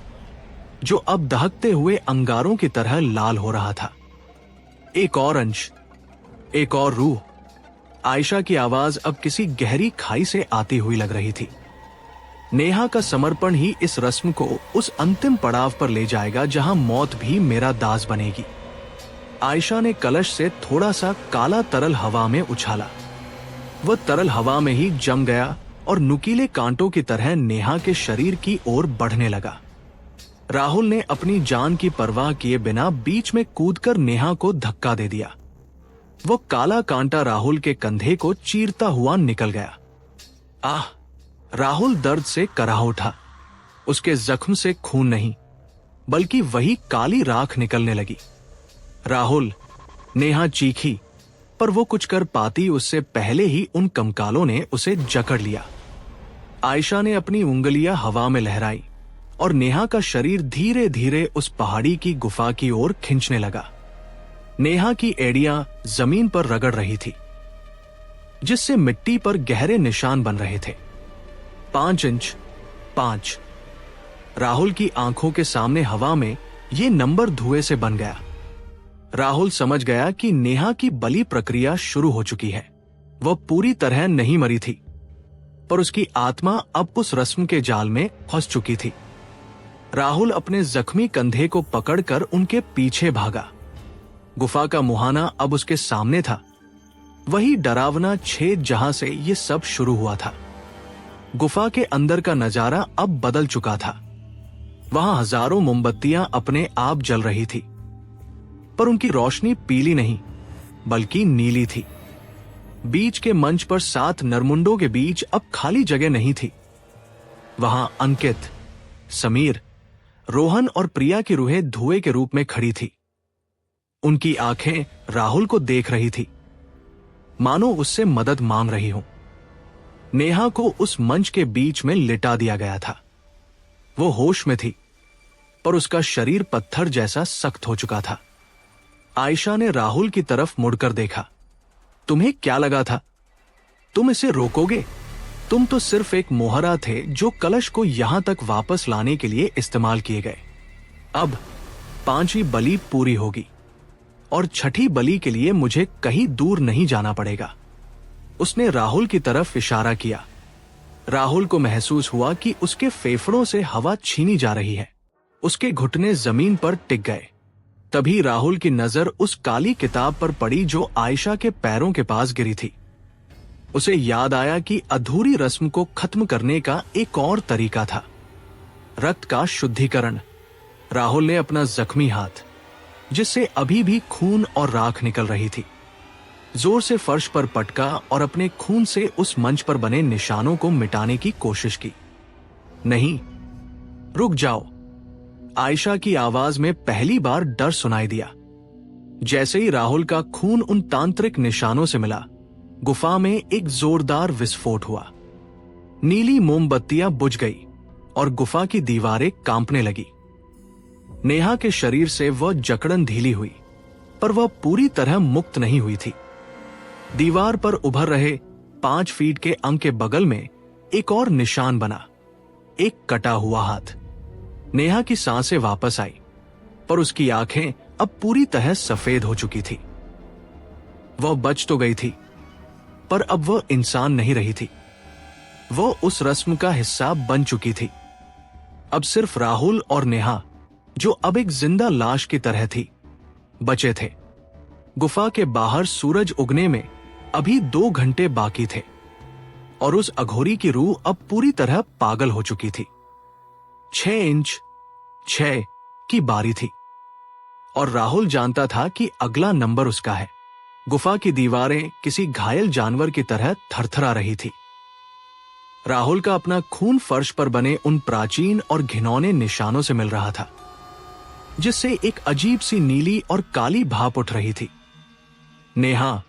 जो अब दहकते हुए अंगारों की तरह लाल हो रहा था। एक और अंश, एक और रूह। आयशा की आवाज अब किसी गहरी खाई से आती हुई लग रही थी। नेहा का समर्पण ही इस रस्म को उस अंतिम पड़ाव पर ले जाएगा जहां मौत भी मेरा दास बनेगी। आयशा ने कलश से थोड़ा सा काला तरल हवा में उछाला। वह तरल हवा में ही जम गया और नुकीले कांटों की तरह नेहा के शरीर की ओर बढ़ने लगा। राहुल ने अपनी जान की परवाह किए बिना बीच में कूदकर नेहा को धक्का दे दिया। वो काला कांटा राहुल के कंधे को चीरता हुआ निकल गया। आह! राहुल दर्द से कराह उठा। उसके जख्म से खून नहीं, बल्कि वही काली राख निकलने लगी। राहुल, नेहा चीखी, पर वो कुछ कर पाती उससे पहले ही उन कंकालों ने उसे जकड़ लिया। आयशा ने अपनी उंगलियां हवा में लहराई और नेहा का शरीर धीरे धीरे उस पहाड़ी की गुफा की ओर खींचने लगा। नेहा की एड़ियां जमीन पर रगड़ रही थी, जिससे मिट्टी पर गहरे निशान बन रहे थे। 5 इंच, 5। राहुल की आंखों के सामने हवा में ये नंबर धुएं से बन गया। राहुल समझ गया कि नेहा की बलि प्रक्रिया शुरू हो चुकी है। वह पूरी तरह नहीं मरी थी, पर उसकी आत्मा अब उस रस्म के जाल में फंस चुकी थी। राहुल अपने जख्मी कंधे को पकड़कर उनके पीछे भागा। गुफा का मुहाना अब उसके सामने था, वही डरावना छेद जहां से ये सब शुरू हुआ था। गुफा के अंदर का नजारा अब बदल चुका था। वहां हजारों मोमबत्तियां अपने आप जल रही थी, पर उनकी रोशनी पीली नहीं बल्कि नीली थी। बीच के मंच पर 7 नरमुंडों के बीच अब खाली जगह नहीं थी। वहां अंकित, समीर, रोहन और प्रिया की रूहें धुएं के रूप में खड़ी थी। उनकी आंखें राहुल को देख रही थी, मानो उससे मदद मांग रही हो। नेहा को उस मंच के बीच में लिटा दिया गया था। वो होश में थी, पर उसका शरीर पत्थर जैसा सख्त हो चुका था। आयशा ने राहुल की तरफ मुड़कर देखा। तुम्हें क्या लगा था? तुम इसे रोकोगे? तुम तो सिर्फ एक मोहरा थे जो कलश को यहां तक वापस लाने के लिए इस्तेमाल किए गए। अब 5वीं बलि पूरी होगी और 6ठी बलि के लिए मुझे कहीं दूर नहीं जाना पड़ेगा। उसने राहुल की तरफ इशारा किया। राहुल को महसूस हुआ कि उसके फेफड़ों से हवा छीनी जा रही है। उसके घुटने जमीन पर टिक गए। तभी राहुल की नजर उस काली किताब पर पड़ी जो आयशा के पैरों के पास गिरी थी। उसे याद आया कि अधूरी रस्म को खत्म करने का एक और तरीका था, रक्त का शुद्धिकरण। राहुल ने अपना जख्मी हाथ, जिससे अभी भी खून और राख निकल रही थी, जोर से फर्श पर पटका और अपने खून से उस मंच पर बने निशानों को मिटाने की कोशिश की। नहीं, रुक जाओ। आयशा की आवाज में पहली बार डर सुनाई दिया। जैसे ही राहुल का खून उन तांत्रिक निशानों से मिला, गुफा में एक जोरदार विस्फोट हुआ। नीली मोमबत्तियां बुझ गई और गुफा की दीवारें कांपने लगी। नेहा के शरीर से वह जकड़न ढीली हुई, पर वह पूरी तरह मुक्त नहीं हुई थी। दीवार पर उभर रहे 5 फीट के अंक के बगल में एक और निशान बना, एक कटा हुआ हाथ। नेहा की सांसें वापस आई, पर उसकी आंखें अब पूरी तरह सफेद हो चुकी थी। वह बच तो गई थी, पर अब वह इंसान नहीं रही थी। वह उस रस्म का हिस्सा बन चुकी थी। अब सिर्फ राहुल और नेहा, जो अब एक जिंदा लाश की तरह थी, बचे थे। गुफा के बाहर सूरज उगने में अभी 2 घंटे बाकी थे और उस अघोरी की रूह अब पूरी तरह पागल हो चुकी थी। 6 इंच 6 की बारी थी और राहुल जानता था कि अगला नंबर उसका है। गुफा की दीवारें किसी घायल जानवर की तरह थरथरा रही थी। राहुल का अपना खून फर्श पर बने उन प्राचीन और घिनौने निशानों से मिल रहा था, जिससे एक अजीब सी नीली और काली भाप उठ रही थी। नेहा,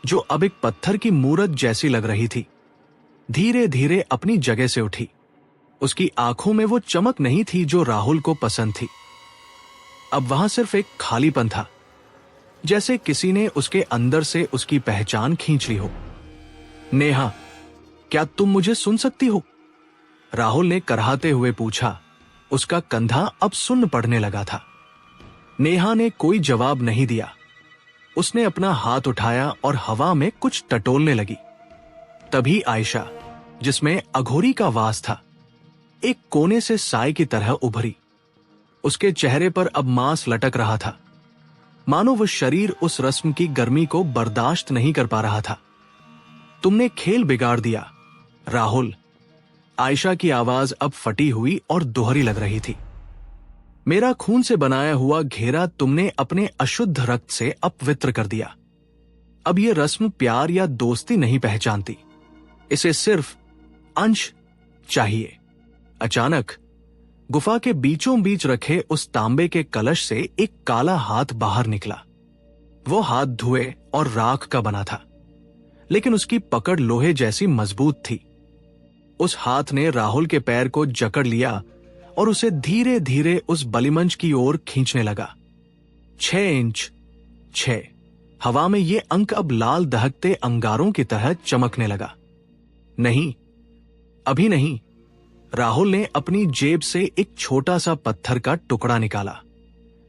जो अब एक पत्थर की मूरत जैसी लग रही थी, धीरे धीरे अपनी जगह से उठी। उसकी आंखों में वो चमक नहीं थी जो राहुल को पसंद थी। अब वहां सिर्फ एक खालीपन था, जैसे किसी ने उसके अंदर से उसकी पहचान खींच ली हो। नेहा, क्या तुम मुझे सुन सकती हो? राहुल ने कराहते हुए पूछा। उसका कंधा अब सुन्न पड़ने लगा था। नेहा ने कोई जवाब नहीं दिया। उसने अपना हाथ उठाया और हवा में कुछ टटोलने लगी। तभी आयशा, जिसमें अघोरी का वास था, एक कोने से साए की तरह उभरी। उसके चेहरे पर अब मांस लटक रहा था, मानो वह शरीर उस रस्म की गर्मी को बर्दाश्त नहीं कर पा रहा था। तुमने खेल बिगाड़ दिया, राहुल। आयशा की आवाज अब फटी हुई और दोहरी लग रही थी। मेरा खून से बनाया हुआ घेरा तुमने अपने अशुद्ध रक्त से अपवित्र कर दिया। अब यह रस्म प्यार या दोस्ती नहीं पहचानती, इसे सिर्फ अंश चाहिए। अचानक गुफा के बीचों बीच रखे उस तांबे के कलश से एक काला हाथ बाहर निकला। वो हाथ धुएं और राख का बना था, लेकिन उसकी पकड़ लोहे जैसी मजबूत थी। उस हाथ ने राहुल के पैर को जकड़ लिया और उसे धीरे धीरे उस बलिमंच की ओर खींचने लगा। 6 इंच 6। हवा में ये अंक अब लाल दहकते अंगारों की तरह चमकने लगा। नहीं, अभी नहीं। राहुल ने अपनी जेब से एक छोटा सा पत्थर का टुकड़ा निकाला,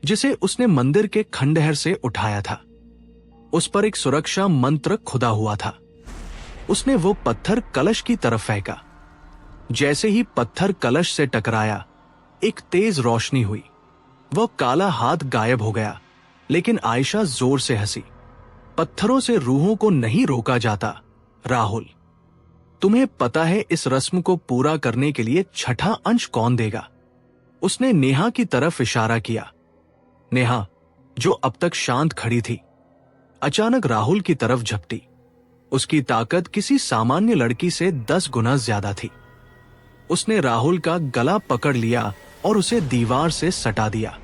जिसे उसने मंदिर के खंडहर से उठाया था। उस पर एक सुरक्षा मंत्र खुदा हुआ था। उसने वो पत्थर कलश की तरफ फेंका। जैसे ही पत्थर कलश से टकराया, एक तेज रोशनी हुई। वह काला हाथ गायब हो गया, लेकिन आयशा जोर से हंसी। पत्थरों से रूहों को नहीं रोका जाता, राहुल। तुम्हें पता है इस रस्म को पूरा करने के लिए 6ठा अंश कौन देगा? उसने नेहा की तरफ इशारा किया। नेहा, जो अब तक शांत खड़ी थी, अचानक राहुल की तरफ झपटी। उसकी ताकत किसी सामान्य लड़की से 10 गुना ज्यादा थी। उसने राहुल का गला पकड़ लिया और उसे दीवार से सटा दिया।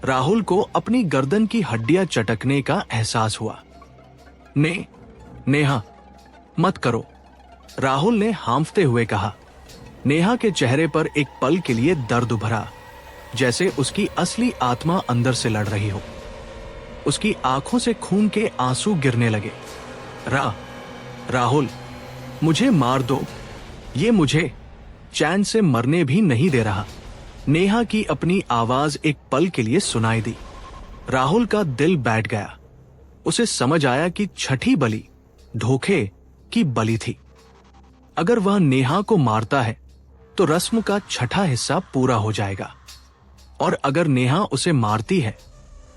राहुल को अपनी गर्दन की हड्डियां चटकने का एहसास हुआ। नेहा, मत करो, राहुल ने हांफते हुए कहा। नेहा के चेहरे पर एक पल के लिए दर्द उभरा, जैसे उसकी असली आत्मा अंदर से लड़ रही हो। उसकी आंखों से खून के आंसू गिरने लगे। राहुल, मुझे मार दो, ये मुझे चैन से मरने भी नहीं दे रहा। नेहा की अपनी आवाज एक पल के लिए सुनाई दी। राहुल का दिल बैठ गया। उसे समझ आया कि छठी बलि धोखे की बलि थी। अगर वह नेहा को मारता है तो रस्म का छठा हिस्सा पूरा हो जाएगा, और अगर नेहा उसे मारती है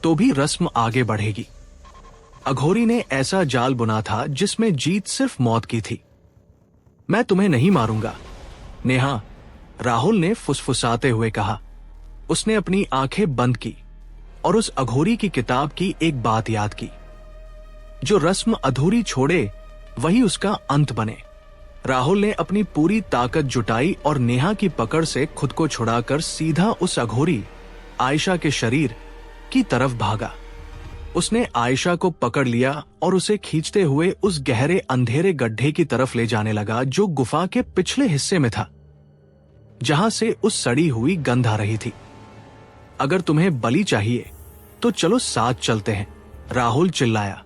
तो भी रस्म आगे बढ़ेगी। अघोरी ने ऐसा जाल बुना था जिसमें जीत सिर्फ मौत की थी। मैं तुम्हें नहीं मारूंगा, नेहा, राहुल ने फुसफुसाते हुए कहा। उसने अपनी आंखें बंद की और उस अघोरी की किताब की एक बात याद की, जो रस्म अधूरी छोड़े वही उसका अंत बने। राहुल ने अपनी पूरी ताकत जुटाई और नेहा की पकड़ से खुद को छुड़ाकर सीधा उस अघोरी आयशा के शरीर की तरफ भागा। उसने आयशा को पकड़ लिया और उसे खींचते हुए उस गहरे अंधेरे गड्ढे की तरफ ले जाने लगा जो गुफा के पिछले हिस्से में था, जहां से उस सड़ी हुई गंध आ रही थी। अगर तुम्हें बलि चाहिए तो चलो साथ चलते हैं, राहुल चिल्लाया।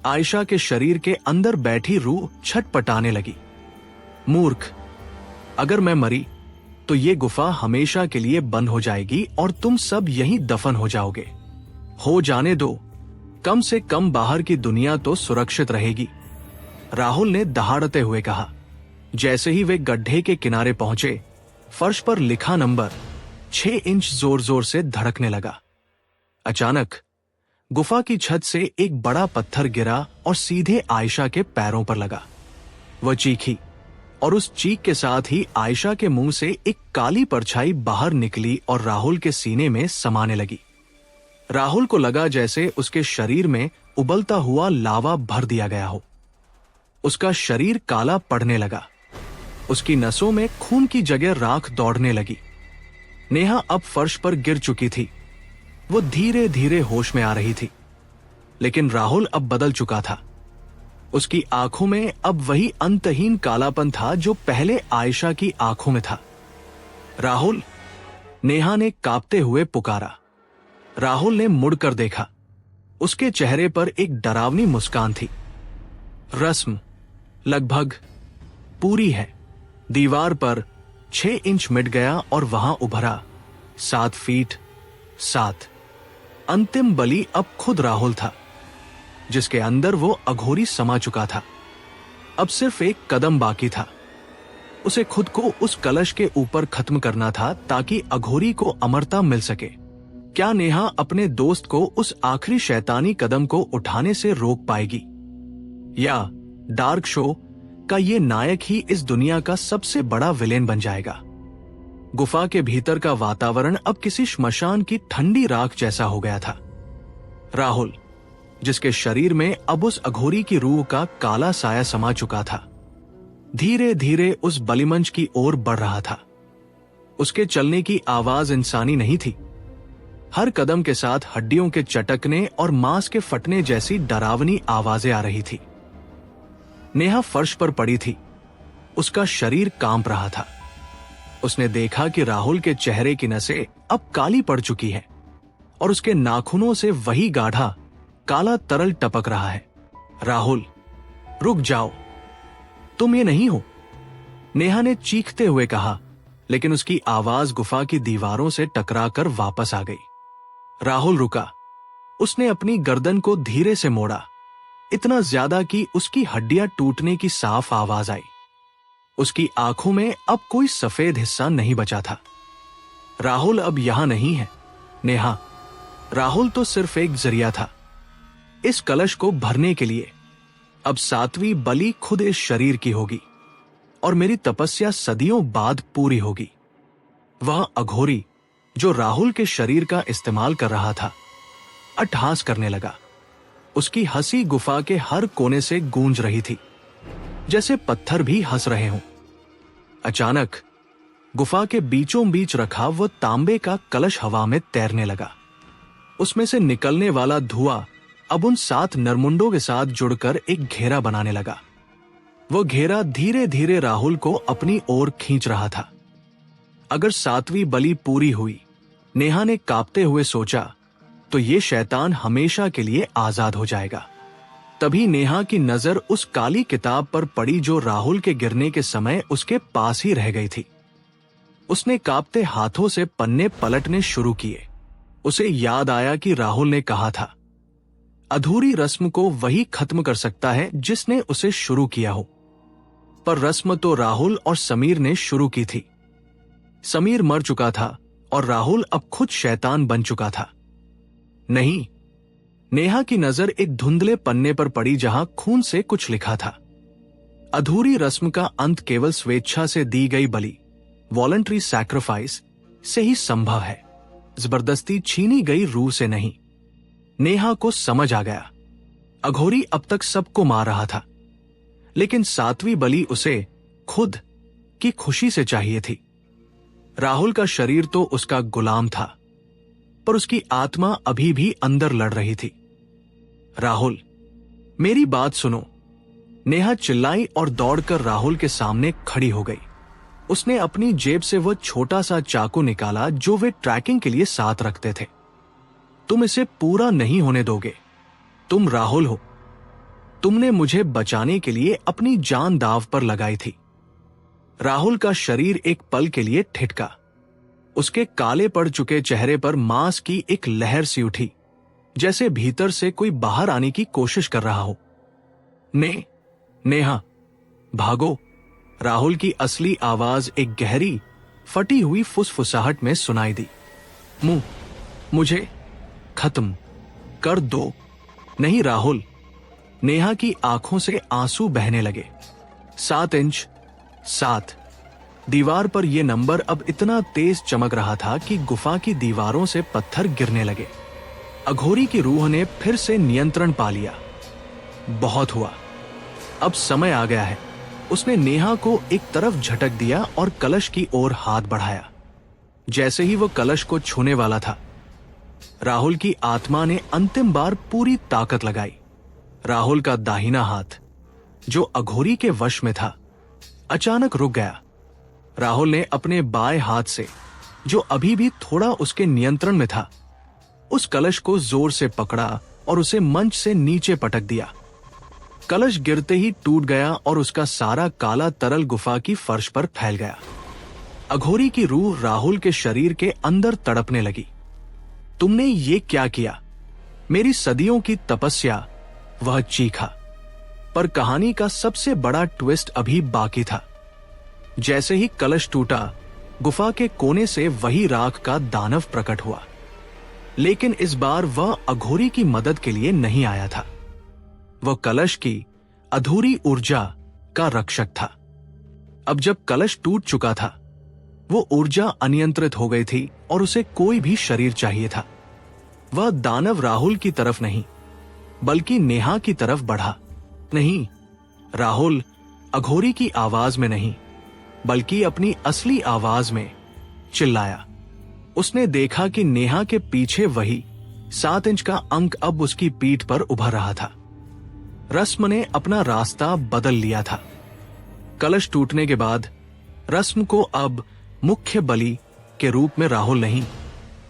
आयशा के शरीर के अंदर बैठी रूह छटपटाने लगी। मूर्ख, अगर मैं मरी तो ये गुफा हमेशा के लिए बंद हो जाएगी और तुम सब यहीं दफन हो जाओगे। हो जाने दो, कम से कम बाहर की दुनिया तो सुरक्षित रहेगी, राहुल ने दहाड़ते हुए कहा। जैसे ही वे गड्ढे के किनारे पहुंचे, फर्श पर लिखा नंबर 6 इंच जोर जोर से धड़कने लगा। अचानक गुफा की छत से एक बड़ा पत्थर गिरा और सीधे आयशा के पैरों पर लगा। वह चीखी और उस चीख के साथ ही आयशा के मुंह से एक काली परछाई बाहर निकली और राहुल के सीने में समाने लगी। राहुल को लगा जैसे उसके शरीर में उबलता हुआ लावा भर दिया गया हो। उसका शरीर काला पड़ने लगा। उसकी नसों में खून की जगह राख दौड़ने लगी। नेहा अब फर्श पर गिर चुकी थी। वो धीरे धीरे होश में आ रही थी, लेकिन राहुल अब बदल चुका था। उसकी आंखों में अब वही अंतहीन कालापन था जो पहले आयशा की आंखों में था। राहुल, नेहा ने कांपते हुए पुकारा। राहुल ने मुड़कर देखा। उसके चेहरे पर एक डरावनी मुस्कान थी। रस्म लगभग पूरी है। दीवार पर 6 इंच मिट गया और वहां उभरा 7 फीट 7। अंतिम बलि अब खुद राहुल था, जिसके अंदर वो अघोरी समा चुका था। अब सिर्फ एक कदम बाकी था। उसे खुद को उस कलश के ऊपर खत्म करना था ताकि अघोरी को अमरता मिल सके। क्या नेहा अपने दोस्त को उस आखिरी शैतानी कदम को उठाने से रोक पाएगी, या डार्क शो का ये नायक ही इस दुनिया का सबसे बड़ा विलेन बन जाएगा? गुफा के भीतर का वातावरण अब किसी श्मशान की ठंडी राख जैसा हो गया था। राहुल, जिसके शरीर में अब उस अघोरी की रूह का काला साया समा चुका था, धीरे धीरे उस बलिमंच की ओर बढ़ रहा था। उसके चलने की आवाज इंसानी नहीं थी। हर कदम के साथ हड्डियों के चटकने और मांस के फटने जैसी डरावनी आवाजें आ रही थी। नेहा फर्श पर पड़ी थी। उसका शरीर कांप रहा था। उसने देखा कि राहुल के चेहरे की नसें अब काली पड़ चुकी हैं और उसके नाखूनों से वही गाढ़ा काला तरल टपक रहा है। राहुल, रुक जाओ, तुम ये नहीं हो, नेहा ने चीखते हुए कहा, लेकिन उसकी आवाज गुफा की दीवारों से टकराकर वापस आ गई। राहुल रुका। उसने अपनी गर्दन को धीरे से मोड़ा, इतना ज्यादा कि उसकी हड्डियां टूटने की साफ आवाज आई। उसकी आंखों में अब कोई सफेद हिस्सा नहीं बचा था। राहुल अब यहां नहीं है, नेहा। राहुल तो सिर्फ एक जरिया था इस कलश को भरने के लिए। अब 7वीं बलि खुद इस शरीर की होगी और मेरी तपस्या सदियों बाद पूरी होगी। वह अघोरी जो राहुल के शरीर का इस्तेमाल कर रहा था, अट्टहास करने लगा। उसकी हंसी गुफा के हर कोने से गूंज रही थी, जैसे पत्थर भी हंस रहे हों। अचानक गुफा के बीचों बीच रखा वो तांबे का कलश हवा में तैरने लगा। उसमें से निकलने वाला धुआं अब उन 7 नरमुंडों के साथ जुड़कर एक घेरा बनाने लगा। वो घेरा धीरे धीरे राहुल को अपनी ओर खींच रहा था। अगर 7वीं बलि पूरी हुई, नेहा ने कांपते हुए सोचा, तो ये शैतान हमेशा के लिए आजाद हो जाएगा। तभी नेहा की नजर उस काली किताब पर पड़ी जो राहुल के गिरने के समय उसके पास ही रह गई थी। उसने कांपते हाथों से पन्ने पलटने शुरू किए। उसे याद आया कि राहुल ने कहा था, अधूरी रस्म को वही खत्म कर सकता है जिसने उसे शुरू किया हो। पर रस्म तो राहुल और समीर ने शुरू की थी। समीर मर चुका था और राहुल अब खुद शैतान बन चुका था। नहीं, नेहा की नजर एक धुंधले पन्ने पर पड़ी जहां खून से कुछ लिखा था। अधूरी रस्म का अंत केवल स्वेच्छा से दी गई बलि, वॉलंटरी सैक्रिफाइस से ही संभव है, जबरदस्ती छीनी गई रूह से नहीं। नेहा को समझ आ गया, अघोरी अब तक सबको मार रहा था, लेकिन 7वीं बलि उसे खुद की खुशी से चाहिए थी। राहुल का शरीर तो उसका गुलाम था, पर उसकी आत्मा अभी भी अंदर लड़ रही थी। राहुल, मेरी बात सुनो, नेहा चिल्लाई और दौड़कर राहुल के सामने खड़ी हो गई। उसने अपनी जेब से वो छोटा सा चाकू निकाला जो वे ट्रैकिंग के लिए साथ रखते थे। तुम इसे पूरा नहीं होने दोगे। तुम राहुल हो। तुमने मुझे बचाने के लिए अपनी जान दांव पर लगाई थी। राहुल का शरीर एक पल के लिए ठिठका। उसके काले पड़ चुके चेहरे पर मांस की एक लहर सी उठी, जैसे भीतर से कोई बाहर आने की कोशिश कर रहा हो। नेहा, भागो। राहुल की असली आवाज एक गहरी, फटी हुई फुसफुसाहट में सुनाई दी। मुझे खत्म कर दो। नहीं राहुल। नेहा की आंखों से आंसू बहने लगे। 7 इंच 7। दीवार पर यह नंबर अब इतना तेज चमक रहा था कि गुफा की दीवारों से पत्थर गिरने लगे। अघोरी की रूह ने फिर से नियंत्रण पा लिया। बहुत हुआ, अब समय आ गया है। उसने नेहा को एक तरफ झटक दिया और कलश की ओर हाथ बढ़ाया। जैसे ही वो कलश को छूने वाला था, राहुल की आत्मा ने अंतिम बार पूरी ताकत लगाई। राहुल का दाहिना हाथ, जो अघोरी के वश में था, अचानक रुक गया। राहुल ने अपने बाएं हाथ से, जो अभी भी थोड़ा उसके नियंत्रण में था, उस कलश को जोर से पकड़ा और उसे मंच से नीचे पटक दिया। कलश गिरते ही टूट गया और उसका सारा काला तरल गुफा की फर्श पर फैल गया। अघोरी की रूह राहुल के शरीर के अंदर तड़पने लगी। तुमने ये क्या किया? मेरी सदियों की तपस्या, वह चीखा। पर कहानी का सबसे बड़ा ट्विस्ट अभी बाकी था। जैसे ही कलश टूटा, गुफा के कोने से वही राख का दानव प्रकट हुआ। लेकिन इस बार वह अघोरी की मदद के लिए नहीं आया था। वह कलश की अधूरी ऊर्जा का रक्षक था। अब जब कलश टूट चुका था, वो ऊर्जा अनियंत्रित हो गई थी और उसे कोई भी शरीर चाहिए था। वह दानव राहुल की तरफ नहीं, बल्कि नेहा की तरफ बढ़ा। नहीं, राहुल अघोरी की आवाज में नहीं, बल्कि अपनी असली आवाज में चिल्लाया। उसने देखा कि नेहा के पीछे वही 7 इंच का अंक अब उसकी पीठ पर उभर रहा था। रस्म ने अपना रास्ता बदल लिया था। कलश टूटने के बाद रस्म को अब मुख्य बलि के रूप में राहुल नहीं,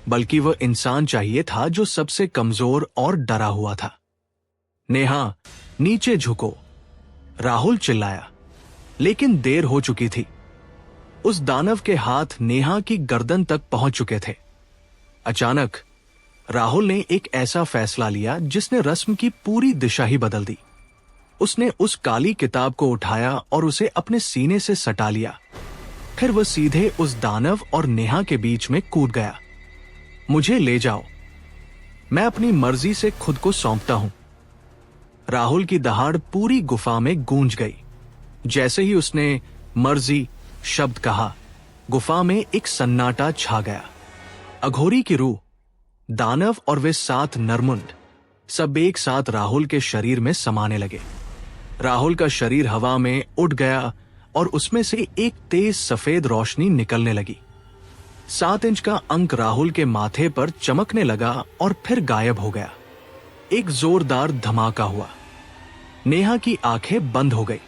बल्कि वह इंसान चाहिए था जो सबसे कमजोर और डरा हुआ था। नेहा, नीचे झुको, राहुल चिल्लाया। लेकिन देर हो चुकी थी। उस दानव के हाथ नेहा की गर्दन तक पहुंच चुके थे। अचानक राहुल ने एक ऐसा फैसला लिया जिसने रस्म की पूरी दिशा ही बदल दी। उसने उस काली किताब को उठाया और उसे अपने सीने से सटा लिया। फिर वह सीधे उस दानव और नेहा के बीच में कूद गया। मुझे ले जाओ, मैं अपनी मर्जी से खुद को सौंपता हूं। राहुल की दहाड़ पूरी गुफा में गूंज गई। जैसे ही उसने मर्जी शब्द कहा, गुफा में एक सन्नाटा छा गया। अघोरी की रूह, दानव और वे 7 नरमुंड सब एक साथ राहुल के शरीर में समाने लगे। राहुल का शरीर हवा में उड़ गया, और उसमें से एक तेज सफेद रोशनी निकलने लगी। 7 इंच का अंक राहुल के माथे पर चमकने लगा और फिर गायब हो गया। एक जोरदार धमाका हुआ। नेहा की आंखें बंद हो गई।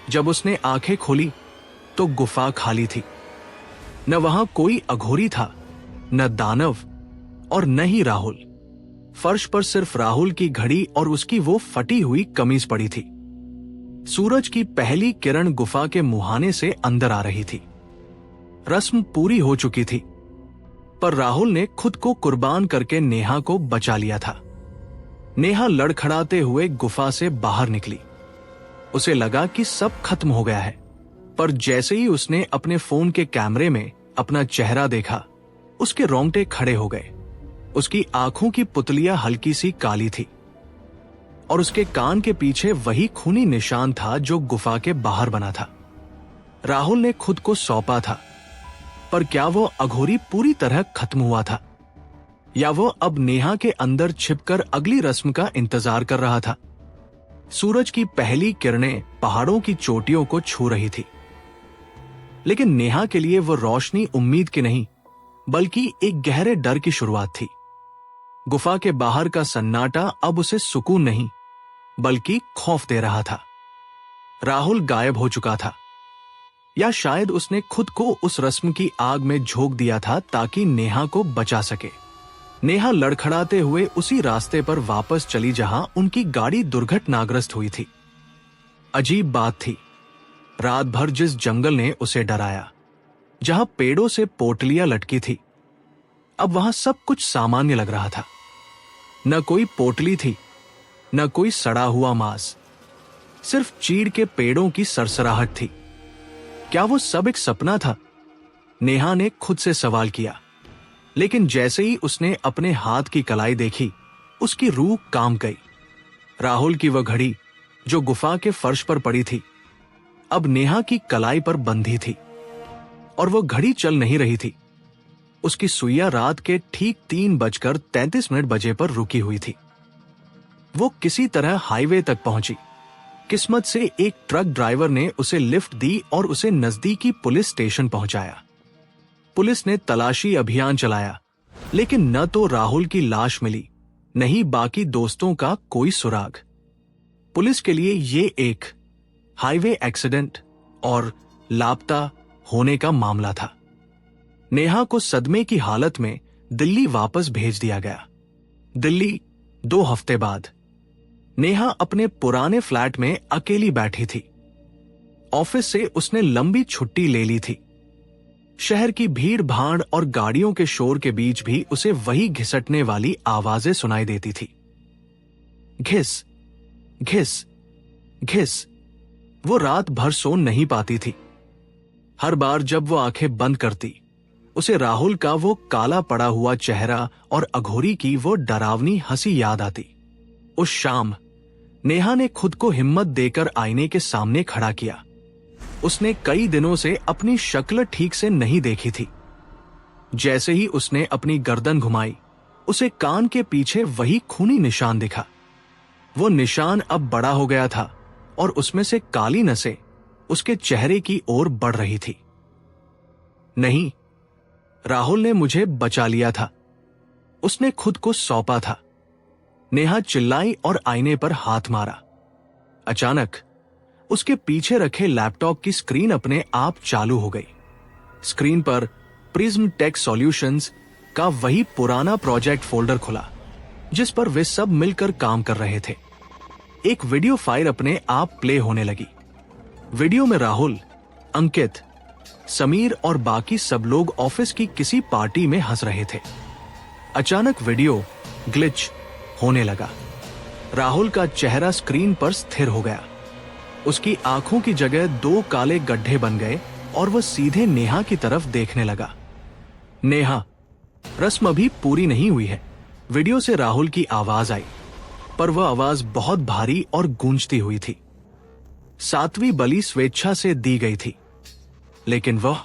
जब उसने आंखें खोली तो गुफा खाली थी। न वहां कोई अघोरी था, न दानव और न ही राहुल। फर्श पर सिर्फ राहुल की घड़ी और उसकी वो फटी हुई कमीज पड़ी थी। सूरज की पहली किरण गुफा के मुहाने से अंदर आ रही थी। रस्म पूरी हो चुकी थी, पर राहुल ने खुद को कुर्बान करके नेहा को बचा लिया था। नेहा लड़खड़ाते हुए गुफा से बाहर निकली। उसे लगा कि सब खत्म हो गया है, पर जैसे ही उसने अपने फोन के कैमरे में अपना चेहरा देखा, उसके रोंगटे खड़े हो गए। उसकी आंखों की पुतलियां हल्की सी काली थी और उसके कान के पीछे वही खूनी निशान था जो गुफा के बाहर बना था। राहुल ने खुद को सौंपा था, पर क्या वो अघोरी पूरी तरह खत्म हुआ था, या वो अब नेहा के अंदर छिपकर अगली रस्म का इंतजार कर रहा था? सूरज की पहली किरणें पहाड़ों की चोटियों को छू रही थी, लेकिन नेहा के लिए वो रोशनी उम्मीद की नहीं, बल्कि एक गहरे डर की शुरुआत थी। गुफा के बाहर का सन्नाटा अब उसे सुकून नहीं, बल्कि खौफ दे रहा था। राहुल गायब हो चुका था, या शायद उसने खुद को उस रस्म की आग में झोंक दिया था ताकि नेहा को बचा सके। नेहा लड़खड़ाते हुए उसी रास्ते पर वापस चली जहां उनकी गाड़ी दुर्घटनाग्रस्त हुई थी। अजीब बात थी, रात भर जिस जंगल ने उसे डराया, जहां पेड़ों से पोटलियां लटकी थी, अब वहां सब कुछ सामान्य लग रहा था। न कोई पोटली थी, न कोई सड़ा हुआ मांस, सिर्फ चीड़ के पेड़ों की सरसराहट थी। क्या वो सब एक सपना था? नेहा ने खुद से सवाल किया, लेकिन जैसे ही उसने अपने हाथ की कलाई देखी, उसकी रूह कांप गई। राहुल की वह घड़ी जो गुफा के फर्श पर पड़ी थी, अब नेहा की कलाई पर बंधी थी, और वो घड़ी चल नहीं रही थी। उसकी सुइयां रात के ठीक 3:33 बजे पर रुकी हुई थी। वो किसी तरह हाईवे तक पहुंची। किस्मत से एक ट्रक ड्राइवर ने उसे लिफ्ट दी और उसे नजदीकी पुलिस स्टेशन पहुंचाया। पुलिस ने तलाशी अभियान चलाया, लेकिन न तो राहुल की लाश मिली, न ही बाकी दोस्तों का कोई सुराग। पुलिस के लिए ये एक हाईवे एक्सीडेंट और लापता होने का मामला था। नेहा को सदमे की हालत में दिल्ली वापस भेज दिया गया। दिल्ली 2 हफ्ते बाद नेहा अपने पुराने फ्लैट में अकेली बैठी थी। ऑफिस से उसने लंबी छुट्टी ले ली थी। शहर की भीड़ भाड़ और गाड़ियों के शोर के बीच भी उसे वही घिसटने वाली आवाजें सुनाई देती थी। घिस घिस घिस। वो रात भर सो नहीं पाती थी। हर बार जब वो आंखें बंद करती, उसे राहुल का वो काला पड़ा हुआ चेहरा और अघोरी की वो डरावनी हंसी याद आती। उस शाम नेहा ने खुद को हिम्मत देकर आईने के सामने खड़ा किया। उसने कई दिनों से अपनी शक्ल ठीक से नहीं देखी थी। जैसे ही उसने अपनी गर्दन घुमाई, उसे कान के पीछे वही खूनी निशान दिखा। वो निशान अब बड़ा हो गया था और उसमें से काली नसें उसके चेहरे की ओर बढ़ रही थी। नहीं, राहुल ने मुझे बचा लिया था। उसने खुद को सौंपा था। नेहा चिल्लाई और आईने पर हाथ मारा। अचानक उसके पीछे रखे लैपटॉप की स्क्रीन अपने आप चालू हो गई। स्क्रीन पर प्रिज्म टेक सॉल्यूशंस का वही पुराना प्रोजेक्ट फोल्डर खुला, जिस पर वे सब मिलकर काम कर रहे थे। एक वीडियो फाइल अपने आप प्ले होने लगी। वीडियो में राहुल, अंकित, समीर और बाकी सब लोग ऑफिस की किसी पार्टी में हंस रहे थे। अचानक वीडियो ग्लिच होने लगा। राहुल का चेहरा स्क्रीन पर स्थिर हो गया। उसकी आंखों की जगह 2 काले गड्ढे बन गए और वह सीधे नेहा की तरफ देखने लगा। नेहा, रस्म अभी पूरी नहीं हुई है। वीडियो से राहुल की आवाज आई, पर वह आवाज बहुत भारी और गूंजती हुई थी। 7वीं बलि स्वेच्छा से दी गई थी, लेकिन वह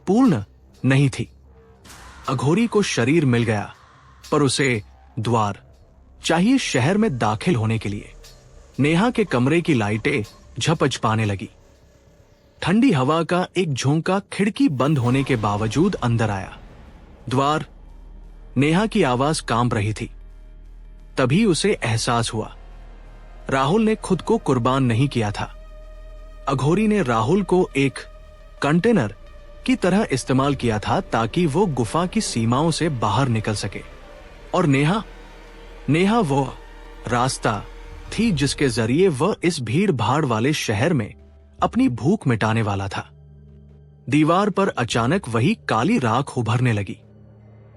पूर्ण नहीं थी। अघोरी को शरीर मिल गया, पर उसे द्वार चाहिए शहर में दाखिल होने के लिए। नेहा के कमरे की लाइटें झपझपाने लगी। ठंडी हवा का एक झोंका खिड़की बंद होने के बावजूद अंदर आया। द्वार। नेहा की आवाज कांप रही थी। तभी उसे एहसास हुआ, राहुल ने खुद को कुर्बान नहीं किया था। अघोरी ने राहुल को एक कंटेनर की तरह इस्तेमाल किया था ताकि वो गुफा की सीमाओं से बाहर निकल सके। और नेहा वो रास्ता थी जिसके जरिए वह इस भीड़ भाड़ वाले शहर में अपनी भूख मिटाने वाला था। दीवार पर अचानक वही काली राख उभरने लगी।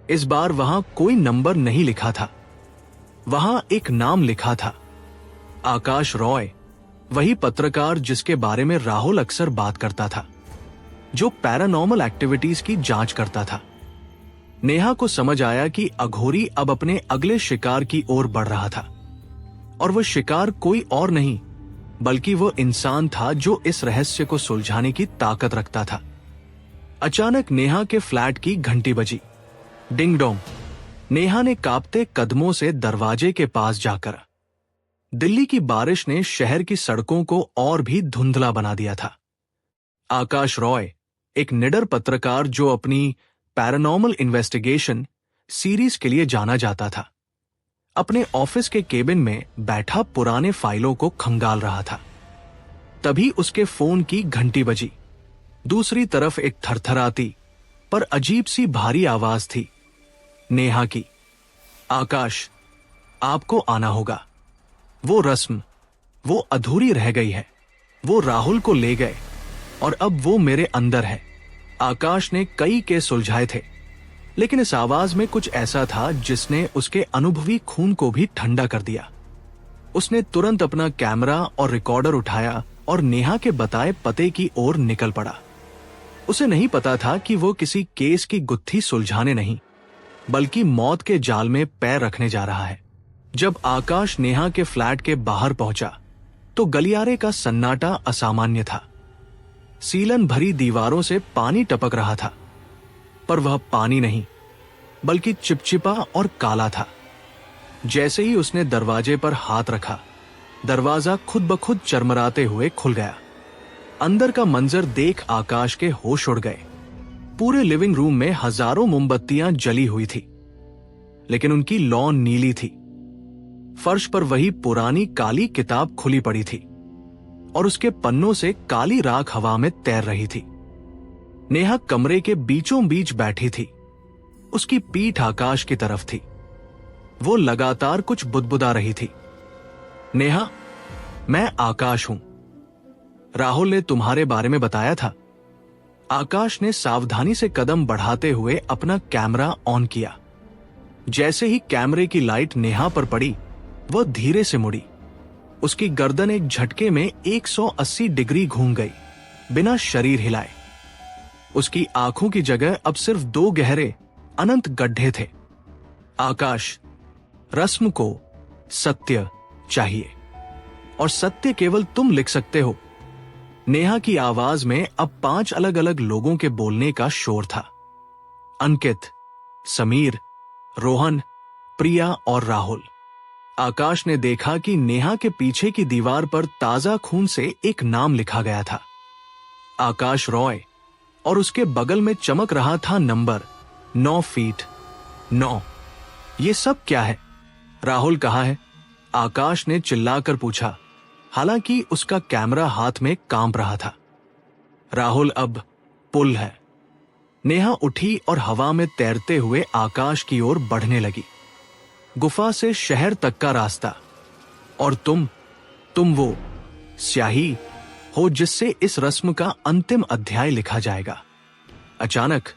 इस बार वहां कोई नंबर नहीं लिखा था, वहां एक नाम लिखा था, आकाश रॉय। वही पत्रकार जिसके बारे में राहुल अक्सर बात करता था, जो पैरानॉर्मल एक्टिविटीज की जांच करता था। नेहा को समझ आया कि अघोरी अब अपने अगले शिकार की ओर बढ़ रहा था, और वह शिकार कोई और नहीं बल्कि वो इंसान था जो इस रहस्य को सुलझाने की ताकत रखता था। अचानक नेहा के फ्लैट की घंटी बजी। Ding dong. नेहा ने कांपते कदमों से दरवाजे के पास जाकर। दिल्ली की बारिश ने शहर की सड़कों को और भी धुंधला बना दिया था। आकाश रॉय, एक निडर पत्रकार जो अपनी पैरानॉर्मल इन्वेस्टिगेशन सीरीज के लिए जाना जाता था, अपने ऑफिस के केबिन में बैठा पुराने फाइलों को खंगाल रहा था। तभी उसके फोन की घंटी बजी। दूसरी तरफ एक थरथराती पर अजीब सी भारी आवाज थी, नेहा की। आकाश, आपको आना होगा। वो रस्म, वो अधूरी रह गई है। वो राहुल को ले गए और अब वो मेरे अंदर है। आकाश ने कई केस सुलझाए थे, लेकिन इस आवाज में कुछ ऐसा था जिसने उसके अनुभवी खून को भी ठंडा कर दिया। उसने तुरंत अपना कैमरा और रिकॉर्डर उठाया और नेहा के बताए पते की ओर निकल पड़ा। उसे नहीं पता था कि वो किसी केस की गुत्थी सुलझाने नहीं, बल्कि मौत के जाल में पैर रखने जा रहा है। जब आकाश नेहा के फ्लैट के बाहर पहुंचा तो गलियारे का सन्नाटा असामान्य था। सीलन भरी दीवारों से पानी टपक रहा था, पर वह पानी नहीं बल्कि चिपचिपा और काला था। जैसे ही उसने दरवाजे पर हाथ रखा, दरवाजा खुद ब खुद चरमराते हुए खुल गया। अंदर का मंजर देख आकाश के होश उड़ गए। पूरे लिविंग रूम में हजारों मोमबत्तियां जली हुई थी, लेकिन उनकी लौ नीली थी। फर्श पर वही पुरानी काली किताब खुली पड़ी थी और उसके पन्नों से काली राख हवा में तैर रही थी। नेहा कमरे के बीचों बीच बैठी थी। उसकी पीठ आकाश की तरफ थी। वो लगातार कुछ बुदबुदा रही थी। नेहा, मैं आकाश हूं। राहुल ने तुम्हारे बारे में बताया था। आकाश ने सावधानी से कदम बढ़ाते हुए अपना कैमरा ऑन किया। जैसे ही कैमरे की लाइट नेहा पर पड़ी, वह धीरे से मुड़ी। उसकी गर्दन एक झटके में 180 डिग्री घूम गई, बिना शरीर हिलाए। उसकी आंखों की जगह अब सिर्फ 2 गहरे अनंत गड्ढे थे। आकाश, रस्म को सत्य चाहिए, और सत्य केवल तुम लिख सकते हो। नेहा की आवाज में अब 5 अलग अलग लोगों के बोलने का शोर था। अंकित, समीर, रोहन, प्रिया और राहुल। आकाश ने देखा कि नेहा के पीछे की दीवार पर ताजा खून से एक नाम लिखा गया था, आकाश रॉय, और उसके बगल में चमक रहा था नंबर 9 फीट 9। ये सब क्या है? राहुल कहाँ है? आकाश ने चिल्लाकर पूछा, हालांकि उसका कैमरा हाथ में कांप रहा था। राहुल, अब पुल है। नेहा उठी और हवा में तैरते हुए आकाश की ओर बढ़ने लगी। गुफा से शहर तक का रास्ता। और तुम वो स्याही हो जिससे इस रस्म का अंतिम अध्याय लिखा जाएगा। अचानक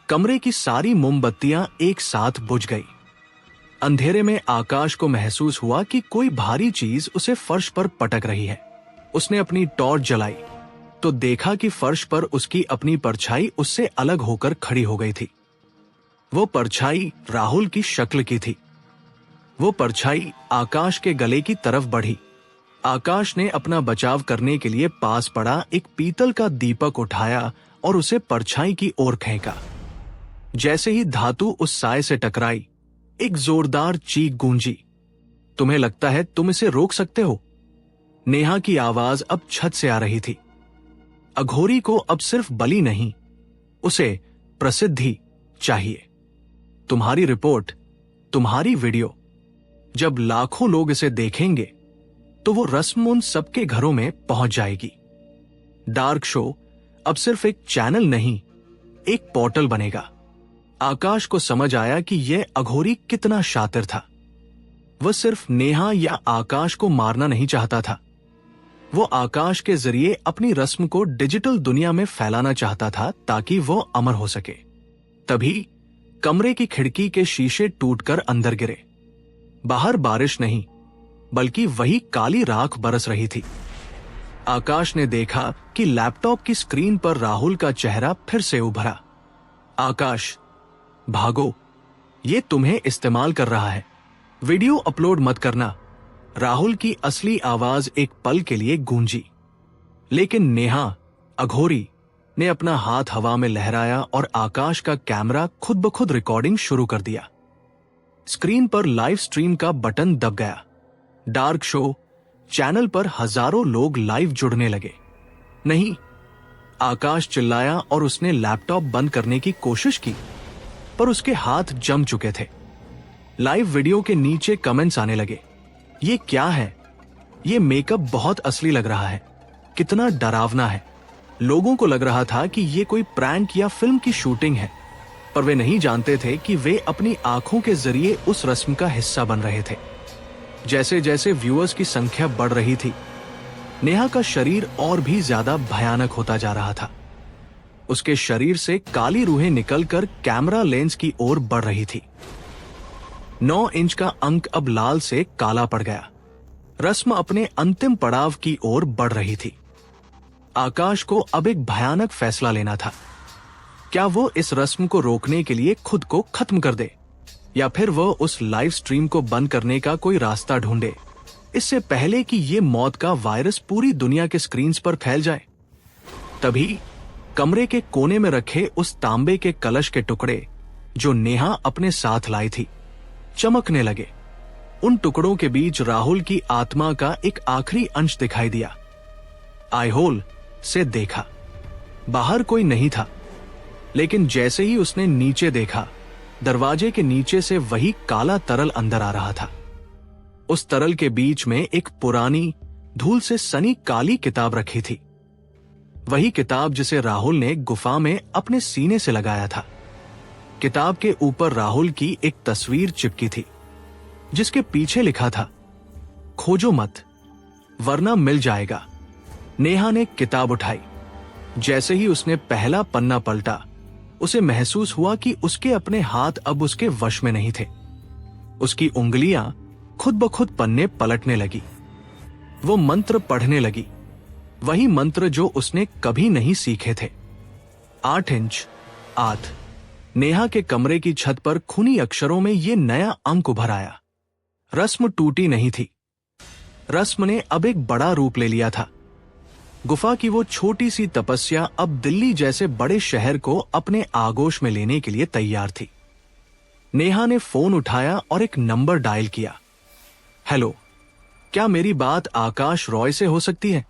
कमरे की सारी मोमबत्तियां एक साथ बुझ गई। अंधेरे में आकाश को महसूस हुआ कि कोई भारी चीज उसे फर्श पर पटक रही है। उसने अपनी टॉर्च जलाई तो देखा कि फर्श पर उसकी अपनी परछाई उससे अलग होकर खड़ी हो गई थी। वो परछाई राहुल की शक्ल की थी। वो परछाई आकाश के गले की तरफ बढ़ी। आकाश ने अपना बचाव करने के लिए पास पड़ा एक पीतल का दीपक उठाया और उसे परछाई की ओर फेंका। जैसे ही धातु उस साए से टकराई, एक जोरदार चीख गूंजी। तुम्हें लगता है तुम इसे रोक सकते हो? नेहा की आवाज अब छत से आ रही थी। अघोरी को अब सिर्फ बलि नहीं, उसे प्रसिद्धि चाहिए। तुम्हारी रिपोर्ट, तुम्हारी वीडियो, जब लाखों लोग इसे देखेंगे तो वो रस्म उन सबके घरों में पहुंच जाएगी। डार्क शो अब सिर्फ एक चैनल नहीं, एक पोर्टल बनेगा। आकाश को समझ आया कि यह अघोरी कितना शातिर था। वह सिर्फ नेहा या आकाश को मारना नहीं चाहता था, वो आकाश के जरिए अपनी रस्म को डिजिटल दुनिया में फैलाना चाहता था ताकि वो अमर हो सके। तभी कमरे की खिड़की के शीशे टूटकर अंदर गिरे। बाहर बारिश नहीं, बल्कि वही काली राख बरस रही थी। आकाश ने देखा कि लैपटॉप की स्क्रीन पर राहुल का चेहरा फिर से उभरा। आकाश, भागो, ये तुम्हें इस्तेमाल कर रहा है। वीडियो अपलोड मत करना। राहुल की असली आवाज एक पल के लिए गूंजी, लेकिन नेहा, अघोरी, ने अपना हाथ हवा में लहराया और आकाश का कैमरा खुद ब खुद रिकॉर्डिंग शुरू कर दिया। स्क्रीन पर लाइव स्ट्रीम का बटन दब गया। डार्क शो चैनल पर हजारों लोग लाइव जुड़ने लगे। नहीं, आकाश चिल्लाया और उसने लैपटॉप बंद करने की कोशिश की, पर उसके हाथ जम चुके थे। लाइव वीडियो के नीचे कमेंट्स आने लगे। ये क्या है? ये मेकअप बहुत असली लग रहा है। कितना डरावना है। लोगों को लग रहा था कि ये कोई प्रैंक या फिल्म की शूटिंग है, पर वे नहीं जानते थे कि वे अपनी आंखों के जरिए उस रस्म का हिस्सा बन रहे थे। जैसे जैसे व्यूअर्स की संख्या बढ़ रही थी, नेहा का शरीर और भी ज्यादा भयानक होता जा रहा था। उसके शरीर से काली रूहें निकलकर कैमरा लेंस की ओर बढ़ रही थी। 9 इंच का अंक अब लाल से काला पड़ गया। रस्म अपने अंतिम पड़ाव की ओर बढ़ रही थी। आकाश को अब एक भयानक फैसला लेना था। क्या वो इस रस्म को रोकने के लिए खुद को खत्म कर दे, या फिर वो उस लाइव स्ट्रीम को बंद करने का कोई रास्ता ढूंढे, इससे पहले कि ये मौत का वायरस पूरी दुनिया के स्क्रीन्स पर फैल जाए। तभी कमरे के कोने में रखे उस तांबे के कलश के टुकड़े जो नेहा अपने साथ लाई थी, चमकने लगे। उन टुकड़ों के बीच राहुल की आत्मा का एक आखिरी अंश दिखाई दिया। आई होल से देखा। बाहर कोई नहीं था, लेकिन जैसे ही उसने नीचे देखा, दरवाजे के नीचे से वही काला तरल अंदर आ रहा था। उस तरल के बीच में एक पुरानी, धूल से सनी काली किताब रखी थी। वही किताब जिसे राहुल ने गुफा में अपने सीने से लगाया था। किताब के ऊपर राहुल की एक तस्वीर चिपकी थी, जिसके पीछे लिखा था, खोजो मत, वरना मिल जाएगा। नेहा ने किताब उठाई। जैसे ही उसने पहला पन्ना पलटा, उसे महसूस हुआ कि उसके अपने हाथ अब उसके वश में नहीं थे। उसकी उंगलियां खुद ब खुद पन्ने पलटने लगी। वो मंत्र पढ़ने लगी, वही मंत्र जो उसने कभी नहीं सीखे थे। 8 इंच, 8। नेहा के कमरे की छत पर खूनी अक्षरों में ये नया अंक उभर आया। रस्म टूटी नहीं थी। रस्म ने अब एक बड़ा रूप ले लिया था। गुफा की वो छोटी सी तपस्या अब दिल्ली जैसे बड़े शहर को अपने आगोश में लेने के लिए तैयार थी। नेहा ने फोन उठाया और एक नंबर डायल किया। हेलो, क्या मेरी बात आकाश रॉय से हो सकती है?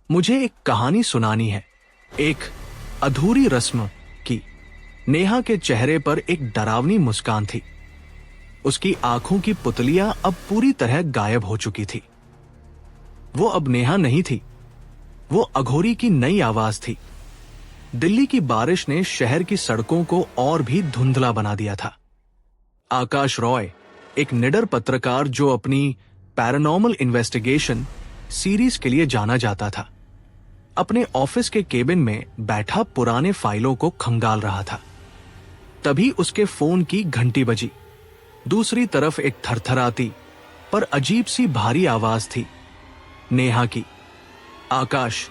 मुझे एक कहानी सुनानी है, एक अधूरी रस्म की। नेहा के चेहरे पर एक डरावनी मुस्कान थी। उसकी आंखों की पुतलियां अब पूरी तरह गायब हो चुकी थी। वो अब नेहा नहीं थी, वो अघोरी की नई आवाज थी। दिल्ली की बारिश ने शहर की सड़कों को और भी धुंधला बना दिया था। आकाश रॉय, एक निडर पत्रकार जो अपनी पैरानॉर्मल इन्वेस्टिगेशन सीरीज के लिए जाना जाता था, अपने ऑफिस के केबिन में बैठा पुराने फाइलों को खंगाल रहा था। तभी उसके फोन की घंटी बजी। दूसरी तरफ एक थरथराती पर अजीब सी भारी आवाज थी, नेहा की। आकाश,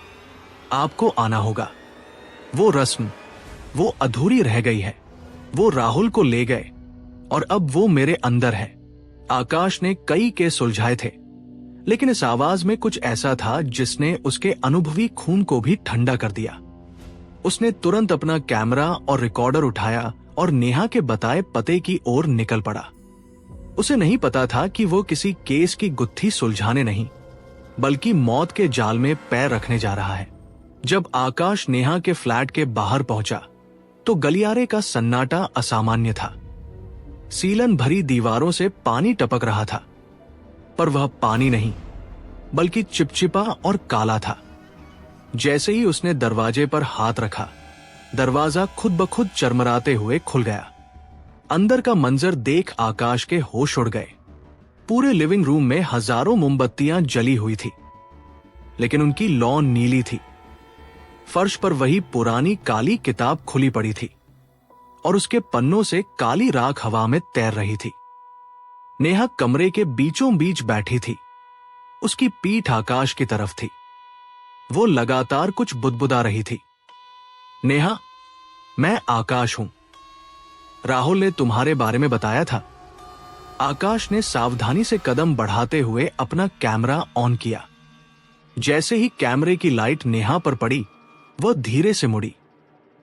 आपको आना होगा। वो रस्म, वो अधूरी रह गई है। वो राहुल को ले गए और अब वो मेरे अंदर है। आकाश ने कई केस सुलझाए थे, लेकिन इस आवाज में कुछ ऐसा था जिसने उसके अनुभवी खून को भी ठंडा कर दिया। उसने तुरंत अपना कैमरा और रिकॉर्डर उठाया और नेहा के बताए पते की ओर निकल पड़ा। उसे नहीं पता था कि वो किसी केस की गुत्थी सुलझाने नहीं, बल्कि मौत के जाल में पैर रखने जा रहा है। जब आकाश नेहा के फ्लैट के बाहर पहुंचा तो गलियारे का सन्नाटा असामान्य था। सीलन भरी दीवारों से पानी टपक रहा था, पर वह पानी नहीं बल्कि चिपचिपा और काला था। जैसे ही उसने दरवाजे पर हाथ रखा, दरवाजा खुद ब खुद चरमराते हुए खुल गया। अंदर का मंजर देख आकाश के होश उड़ गए। पूरे लिविंग रूम में हजारों मोमबत्तियां जली हुई थी, लेकिन उनकी लौ नीली थी। फर्श पर वही पुरानी काली किताब खुली पड़ी थी और उसके पन्नों से काली राख हवा में तैर रही थी। नेहा कमरे के बीचों बीच बैठी थी। उसकी पीठ आकाश की तरफ थी। वो लगातार कुछ बुदबुदा रही थी। नेहा, मैं आकाश हूं। राहुल ने तुम्हारे बारे में बताया था। आकाश ने सावधानी से कदम बढ़ाते हुए अपना कैमरा ऑन किया। जैसे ही कैमरे की लाइट नेहा पर पड़ी, वह धीरे से मुड़ी।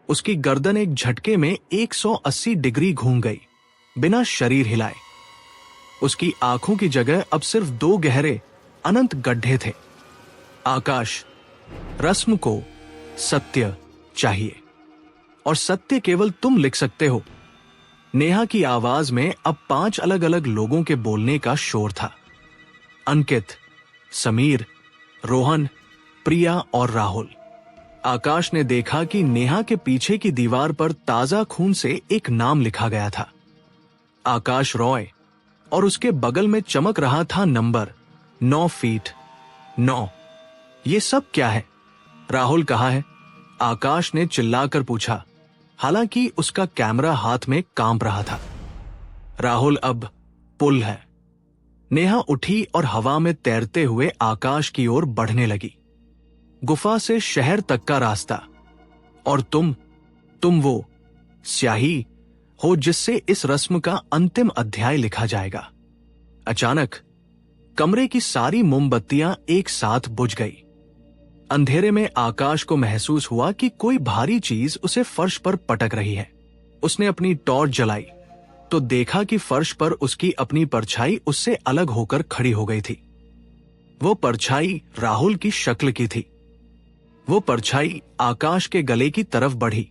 उसकी गर्दन एक झटके में 180 डिग्री घूम गई, बिना शरीर हिलाए। उसकी आंखों की जगह अब सिर्फ 2 गहरे अनंत गड्ढे थे। आकाश, रस्म को सत्य चाहिए और सत्य केवल तुम लिख सकते हो। नेहा की आवाज में अब 5 अलग अलग लोगों के बोलने का शोर था। अंकित, समीर, रोहन, प्रिया और राहुल। आकाश ने देखा कि नेहा के पीछे की दीवार पर ताजा खून से एक नाम लिखा गया था, आकाश रॉय, और उसके बगल में चमक रहा था नंबर 9 फीट 9। ये सब क्या है? राहुल कहाँ है? आकाश ने चिल्लाकर पूछा, हालांकि उसका कैमरा हाथ में कांप रहा था। राहुल, अब पुल है। नेहा उठी और हवा में तैरते हुए आकाश की ओर बढ़ने लगी। गुफा से शहर तक का रास्ता। और तुम वो स्याही हो जिससे इस रस्म का अंतिम अध्याय लिखा जाएगा। अचानक कमरे की सारी मोमबत्तियां एक साथ बुझ गई। अंधेरे में आकाश को महसूस हुआ कि कोई भारी चीज उसे फर्श पर पटक रही है। उसने अपनी टॉर्च जलाई तो देखा कि फर्श पर उसकी अपनी परछाई उससे अलग होकर खड़ी हो गई थी। वो परछाई राहुल की शक्ल की थी। वो परछाई आकाश के गले की तरफ बढ़ी।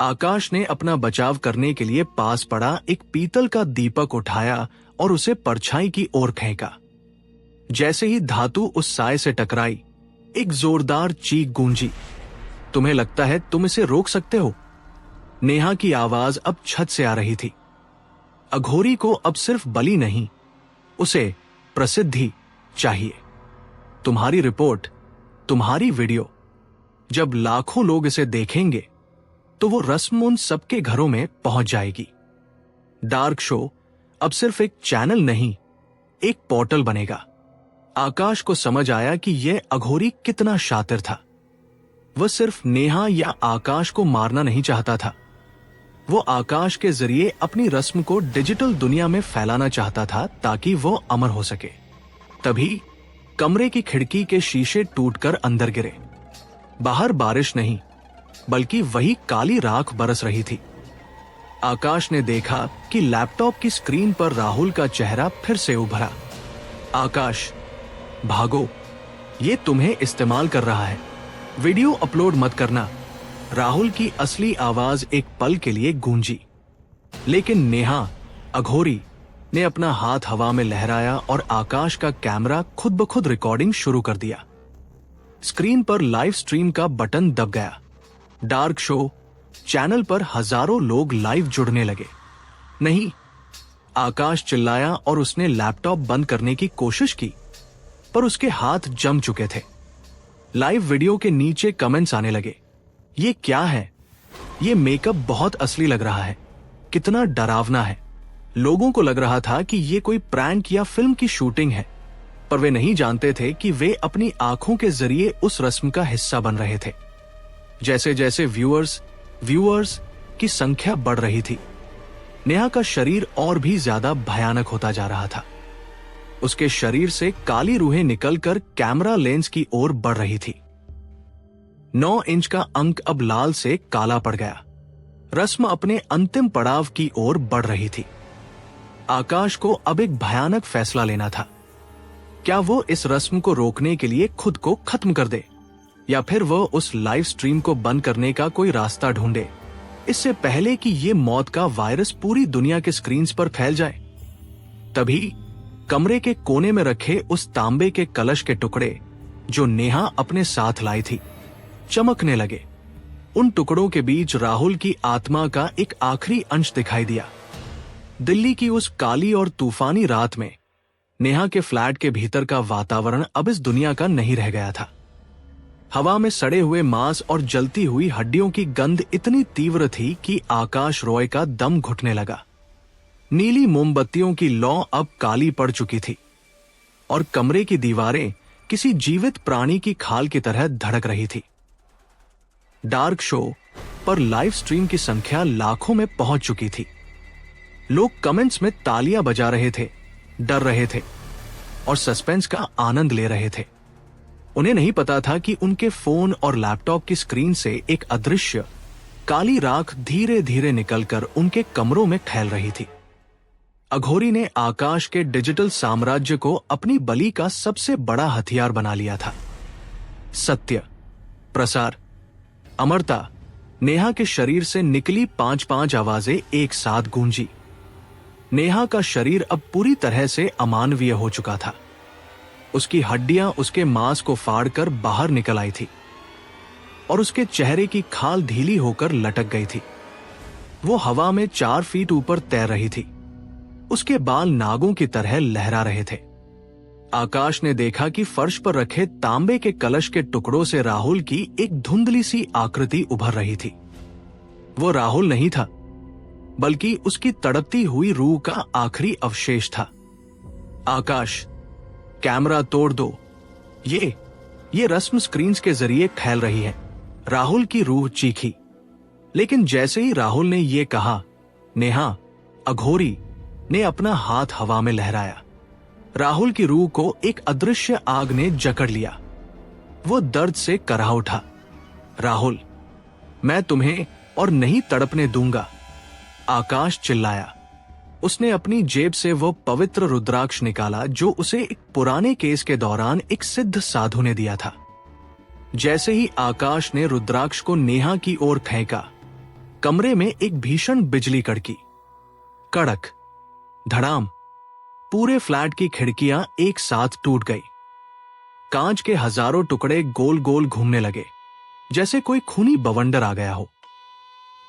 आकाश ने अपना बचाव करने के लिए पास पड़ा एक पीतल का दीपक उठाया और उसे परछाई की ओर फेंका। जैसे ही धातु उस साए से टकराई, एक जोरदार चीख गूंजी। तुम्हें लगता है तुम इसे रोक सकते हो? नेहा की आवाज अब छत से आ रही थी। अघोरी को अब सिर्फ बलि नहीं, उसे प्रसिद्धि चाहिए। तुम्हारी रिपोर्ट, तुम्हारी वीडियो। जब लाखों लोग इसे देखेंगे तो वो रस्म उन सबके घरों में पहुंच जाएगी। डार्क शो अब सिर्फ एक चैनल नहीं, एक पोर्टल बनेगा। आकाश को समझ आया कि यह अघोरी कितना शातिर था। वह सिर्फ नेहा या आकाश को मारना नहीं चाहता था। वो आकाश के जरिए अपनी रस्म को डिजिटल दुनिया में फैलाना चाहता था ताकि वो अमर हो सके। तभी कमरे की खिड़की के शीशे टूटकर अंदर गिरे। बाहर बारिश नहीं बल्कि वही काली राख बरस रही थी। आकाश ने देखा कि लैपटॉप की स्क्रीन पर राहुल का चेहरा फिर से उभरा। आकाश, भागो, ये तुम्हें इस्तेमाल कर रहा है। वीडियो अपलोड मत करना। राहुल की असली आवाज एक पल के लिए गूंजी, लेकिन नेहा, अघोरी, ने अपना हाथ हवा में लहराया और आकाश का कैमरा खुद ब खुद रिकॉर्डिंग शुरू कर दिया। स्क्रीन पर लाइव स्ट्रीम का बटन दब गया। डार्क शो चैनल पर हजारों लोग लाइव जुड़ने लगे। नहीं, आकाश चिल्लाया और उसने लैपटॉप बंद करने की कोशिश की, पर उसके हाथ जम चुके थे। लाइव वीडियो के नीचे कमेंट्स आने लगे। ये क्या है? ये मेकअप बहुत असली लग रहा है। कितना डरावना है। लोगों को लग रहा था कि ये कोई प्रैंक या फिल्म की शूटिंग है, पर वे नहीं जानते थे कि वे अपनी आंखों के जरिए उस रस्म का हिस्सा बन रहे थे। जैसे जैसे व्यूअर्स की संख्या बढ़ रही थी, नेहा का शरीर और भी ज्यादा भयानक होता जा रहा था। उसके शरीर से काली रूहें निकलकर कैमरा लेंस की ओर बढ़ रही थी। 9 इंच का अंक अब लाल से काला पड़ गया। रस्म अपने अंतिम पड़ाव की ओर बढ़ रही थी। आकाश को अब एक भयानक फैसला लेना था। क्या वो इस रस्म को रोकने के लिए खुद को खत्म कर दे, या फिर वह उस लाइव स्ट्रीम को बंद करने का कोई रास्ता ढूंढे, इससे पहले कि ये मौत का वायरस पूरी दुनिया के स्क्रीन्स पर फैल जाए। तभी कमरे के कोने में रखे उस तांबे के कलश के टुकड़े जो नेहा अपने साथ लाई थी, चमकने लगे। उन टुकड़ों के बीच राहुल की आत्मा का एक आखिरी अंश दिखाई दिया। दिल्ली की उस काली और तूफानी रात में नेहा के फ्लैट के भीतर का वातावरण अब इस दुनिया का नहीं रह गया था। हवा में सड़े हुए मांस और जलती हुई हड्डियों की गंध इतनी तीव्र थी कि आकाश रॉय का दम घुटने लगा। नीली मोमबत्तियों की लौ अब काली पड़ चुकी थी और कमरे की दीवारें किसी जीवित प्राणी की खाल की तरह धड़क रही थी। डार्क शो पर लाइव स्ट्रीम की संख्या लाखों में पहुंच चुकी थी। लोग कमेंट्स में तालियां बजा रहे थे, डर रहे थे और सस्पेंस का आनंद ले रहे थे। उन्हें नहीं पता था कि उनके फोन और लैपटॉप की स्क्रीन से एक अदृश्य काली राख धीरे धीरे निकलकर उनके कमरों में फैल रही थी। अघोरी ने आकाश के डिजिटल साम्राज्य को अपनी बलि का सबसे बड़ा हथियार बना लिया था। सत्य, प्रसार, अमरता, नेहा के शरीर से निकली 5-5 आवाजें एक साथ गूंजी। नेहा का शरीर अब पूरी तरह से अमानवीय हो चुका था। उसकी हड्डियां उसके मांस को फाड़कर बाहर निकल आई थी और उसके चेहरे की खाल ढीली होकर लटक गई थी। वो हवा में 4 फीट ऊपर तैर रही थी। उसके बाल नागों की तरह लहरा रहे थे। आकाश ने देखा कि फर्श पर रखे तांबे के कलश के टुकड़ों से राहुल की एक धुंधली सी आकृति उभर रही थी। वो राहुल नहीं था, बल्कि उसकी तड़पती हुई रूह का आखिरी अवशेष था। आकाश, कैमरा तोड़ दो। ये रस्म स्क्रीन्स के जरिए फैल रही है, राहुल की रूह चीखी। लेकिन जैसे ही राहुल ने यह कहा, नेहा, अघोरी ने अपना हाथ हवा में लहराया। राहुल की रूह को एक अदृश्य आग ने जकड़ लिया। वो दर्द से कराह उठा। राहुल, मैं तुम्हें और नहीं तड़पने दूंगा, आकाश चिल्लाया। उसने अपनी जेब से वो पवित्र रुद्राक्ष निकाला जो उसे एक पुराने केस के दौरान एक सिद्ध साधु ने दिया था। जैसे ही आकाश ने रुद्राक्ष को नेहा की ओर फेंका, कमरे में एक भीषण बिजली कड़की। कड़क, धड़ाम, पूरे फ्लैट की खिड़कियां एक साथ टूट गई। कांच के हजारों टुकड़े गोल गोल घूमने लगे, जैसे कोई खूनी बवंडर आ गया हो।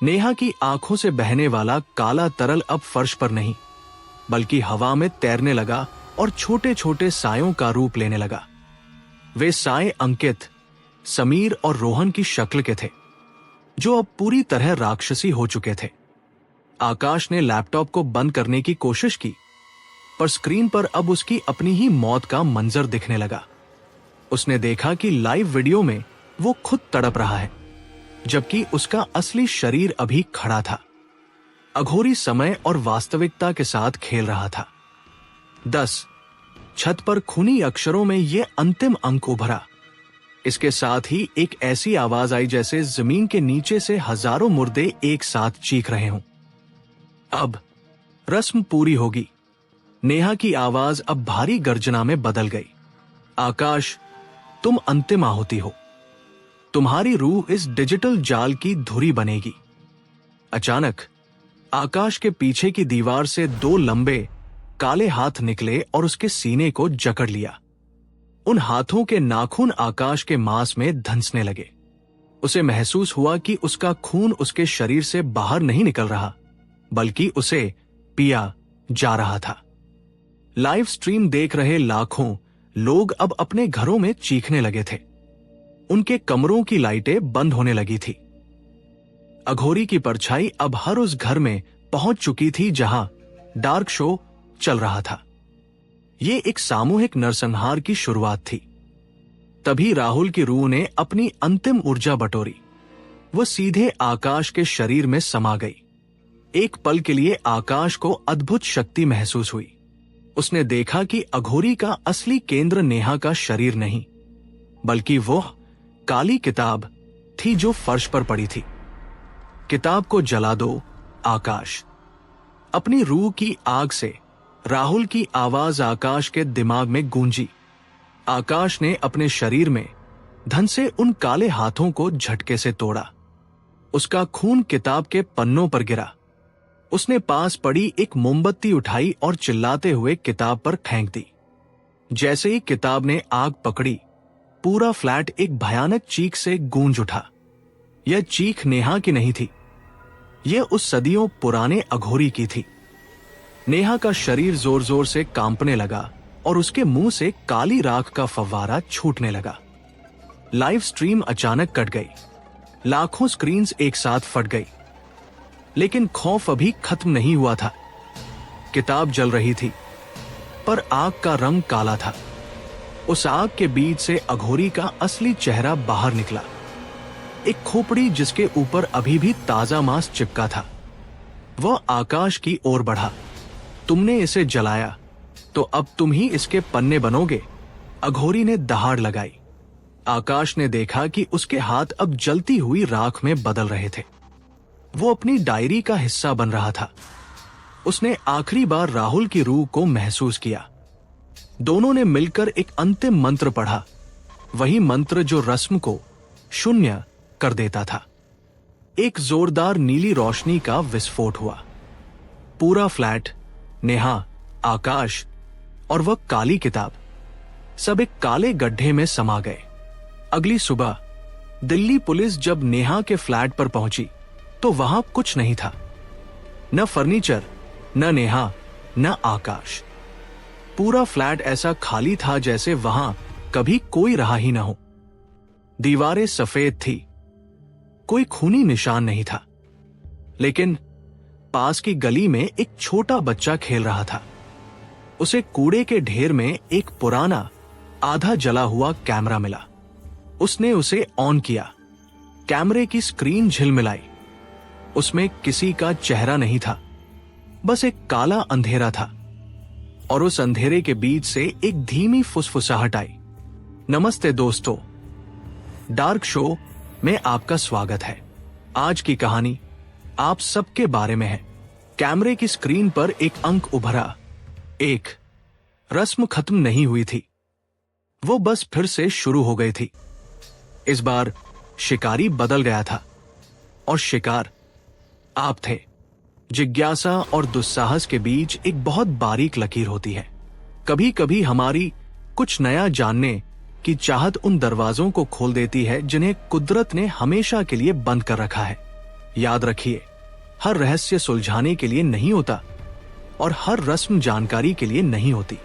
नेहा की आंखों से बहने वाला काला तरल अब फर्श पर नहीं, बल्कि हवा में तैरने लगा और छोटे छोटे सायों का रूप लेने लगा। वे साए अंकित, समीर और रोहन की शक्ल के थे, जो अब पूरी तरह राक्षसी हो चुके थे। आकाश ने लैपटॉप को बंद करने की कोशिश की, पर स्क्रीन पर अब उसकी अपनी ही मौत का मंजर दिखने लगा। उसने देखा कि लाइव वीडियो में वो खुद तड़प रहा है, जबकि उसका असली शरीर अभी खड़ा था। अघोरी समय और वास्तविकता के साथ खेल रहा था। 10 छत पर खूनी अक्षरों में ये अंतिम अंक उभरा। इसके साथ ही एक ऐसी आवाज आई जैसे जमीन के नीचे से हजारों मुर्दे एक साथ चीख रहे हों। अब रस्म पूरी होगी। नेहा की आवाज अब भारी गर्जना में बदल गई। आकाश, तुम अंतिम आहुति हो। तुम्हारी रूह इस डिजिटल जाल की धुरी बनेगी। अचानक आकाश के पीछे की दीवार से 2 लंबे काले हाथ निकले और उसके सीने को जकड़ लिया। उन हाथों के नाखून आकाश के मांस में धंसने लगे। उसे महसूस हुआ कि उसका खून उसके शरीर से बाहर नहीं निकल रहा, बल्कि उसे पिया जा रहा था। लाइव स्ट्रीम देख रहे लाखों लोग अब अपने घरों में चीखने लगे थे। उनके कमरों की लाइटें बंद होने लगी थी। अघोरी की परछाई अब हर उस घर में पहुंच चुकी थी जहां डार्क शो चल रहा था। ये एक सामूहिक नरसंहार की शुरुआत थी। तभी राहुल की रूह ने अपनी अंतिम ऊर्जा बटोरी। वो सीधे आकाश के शरीर में समा गई। एक पल के लिए आकाश को अद्भुत शक्ति महसूस हुई। उसने देखा कि अघोरी का असली केंद्र नेहा का शरीर नहीं, बल्कि वो काली किताब थी जो फर्श पर पड़ी थी। किताब को जला दो, आकाश। अपनी रूह की आग से राहुल की आवाज आकाश के दिमाग में गूंजी। आकाश ने अपने शरीर में धन से उन काले हाथों को झटके से तोड़ा। उसका खून किताब के पन्नों पर गिरा। उसने पास पड़ी एक मोमबत्ती उठाई और चिल्लाते हुए किताब पर फेंक दी। जैसे ही किताब ने आग पकड़ी, पूरा फ्लैट एक भयानक चीख से गूंज उठा। यह चीख नेहा की नहीं थी, यह उस सदियों पुराने अघोरी की थी। नेहा का शरीर जोर जोर से कांपने लगा और उसके मुंह से काली राख का फव्वारा छूटने लगा। लाइव स्ट्रीम अचानक कट गई। लाखों स्क्रीन्स एक साथ फट गई। लेकिन खौफ अभी खत्म नहीं हुआ था। किताब जल रही थी, पर आग का रंग काला था। उस आग के बीच से अघोरी का असली चेहरा बाहर निकला। एक खोपड़ी जिसके ऊपर अभी भी ताजा मांस चिपका था। वह आकाश की ओर बढ़ा। तुमने इसे जलाया तो अब तुम ही इसके पन्ने बनोगे, अघोरी ने दहाड़ लगाई। आकाश ने देखा कि उसके हाथ अब जलती हुई राख में बदल रहे थे। वो अपनी डायरी का हिस्सा बन रहा था। उसने आखिरी बार राहुल की रूह को महसूस किया। दोनों ने मिलकर एक अंतिम मंत्र पढ़ा, वही मंत्र जो रस्म को शून्य कर देता था। एक जोरदार नीली रोशनी का विस्फोट हुआ। पूरा फ्लैट, नेहा, आकाश और वह काली किताब सब एक काले गड्ढे में समा गए। अगली सुबह दिल्ली पुलिस जब नेहा के फ्लैट पर पहुंची तो वहां कुछ नहीं था। न फर्नीचर, न नेहा, न आकाश। पूरा फ्लैट ऐसा खाली था जैसे वहां कभी कोई रहा ही न हो। दीवारें सफेद थी, कोई खूनी निशान नहीं था। लेकिन पास की गली में एक छोटा बच्चा खेल रहा था। उसे कूड़े के ढेर में एक पुराना आधा जला हुआ कैमरा मिला। उसने उसे ऑन किया। कैमरे की स्क्रीन झिलमिलाई। उसमें किसी का चेहरा नहीं था, बस एक काला अंधेरा था। और उस अंधेरे के बीच से एक धीमी फुसफुसाहट आई। नमस्ते दोस्तों, डार्क शो में आपका स्वागत है। आज की कहानी आप सबके बारे में है। कैमरे की स्क्रीन पर एक अंक उभरा। एक रस्म खत्म नहीं हुई थी, वो बस फिर से शुरू हो गई थी। इस बार शिकारी बदल गया था और शिकार आप थे। जिज्ञासा और दुस्साहस के बीच एक बहुत बारीक लकीर होती है। कभी कभी हमारी कुछ नया जानने की चाहत उन दरवाजों को खोल देती है जिन्हें कुदरत ने हमेशा के लिए बंद कर रखा है। याद रखिए, हर रहस्य सुलझाने के लिए नहीं होता और हर रस्म जानकारी के लिए नहीं होती।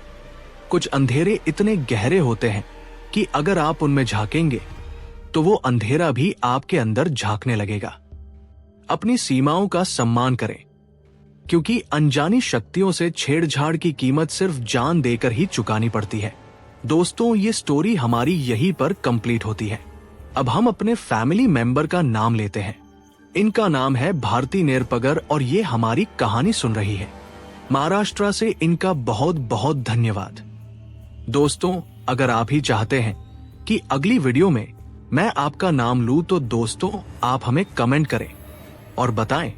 कुछ अंधेरे इतने गहरे होते हैं कि अगर आप उनमें झांकेंगे तो वो अंधेरा भी आपके अंदर झांकने लगेगा। अपनी सीमाओं का सम्मान करें, क्योंकि अनजानी शक्तियों से छेड़छाड़ की कीमत सिर्फ जान देकर ही चुकानी पड़ती है। दोस्तों, ये स्टोरी हमारी यहीं पर कंप्लीट होती है। अब हम अपने फैमिली मेंबर का नाम लेते हैं। इनका नाम है भारती नेरपगर और ये हमारी कहानी सुन रही है। महाराष्ट्र से इनका बहुत बहुत धन्यवाद। दोस्तों, अगर आप ही चाहते हैं कि अगली वीडियो में मैं आपका नाम लूं तो दोस्तों आप हमें कमेंट करें और बताएं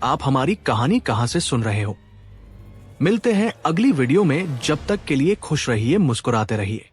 आप हमारी कहानी कहां से सुन रहे हो। मिलते हैं अगली वीडियो में। जब तक के लिए खुश रहिए, मुस्कुराते रहिए।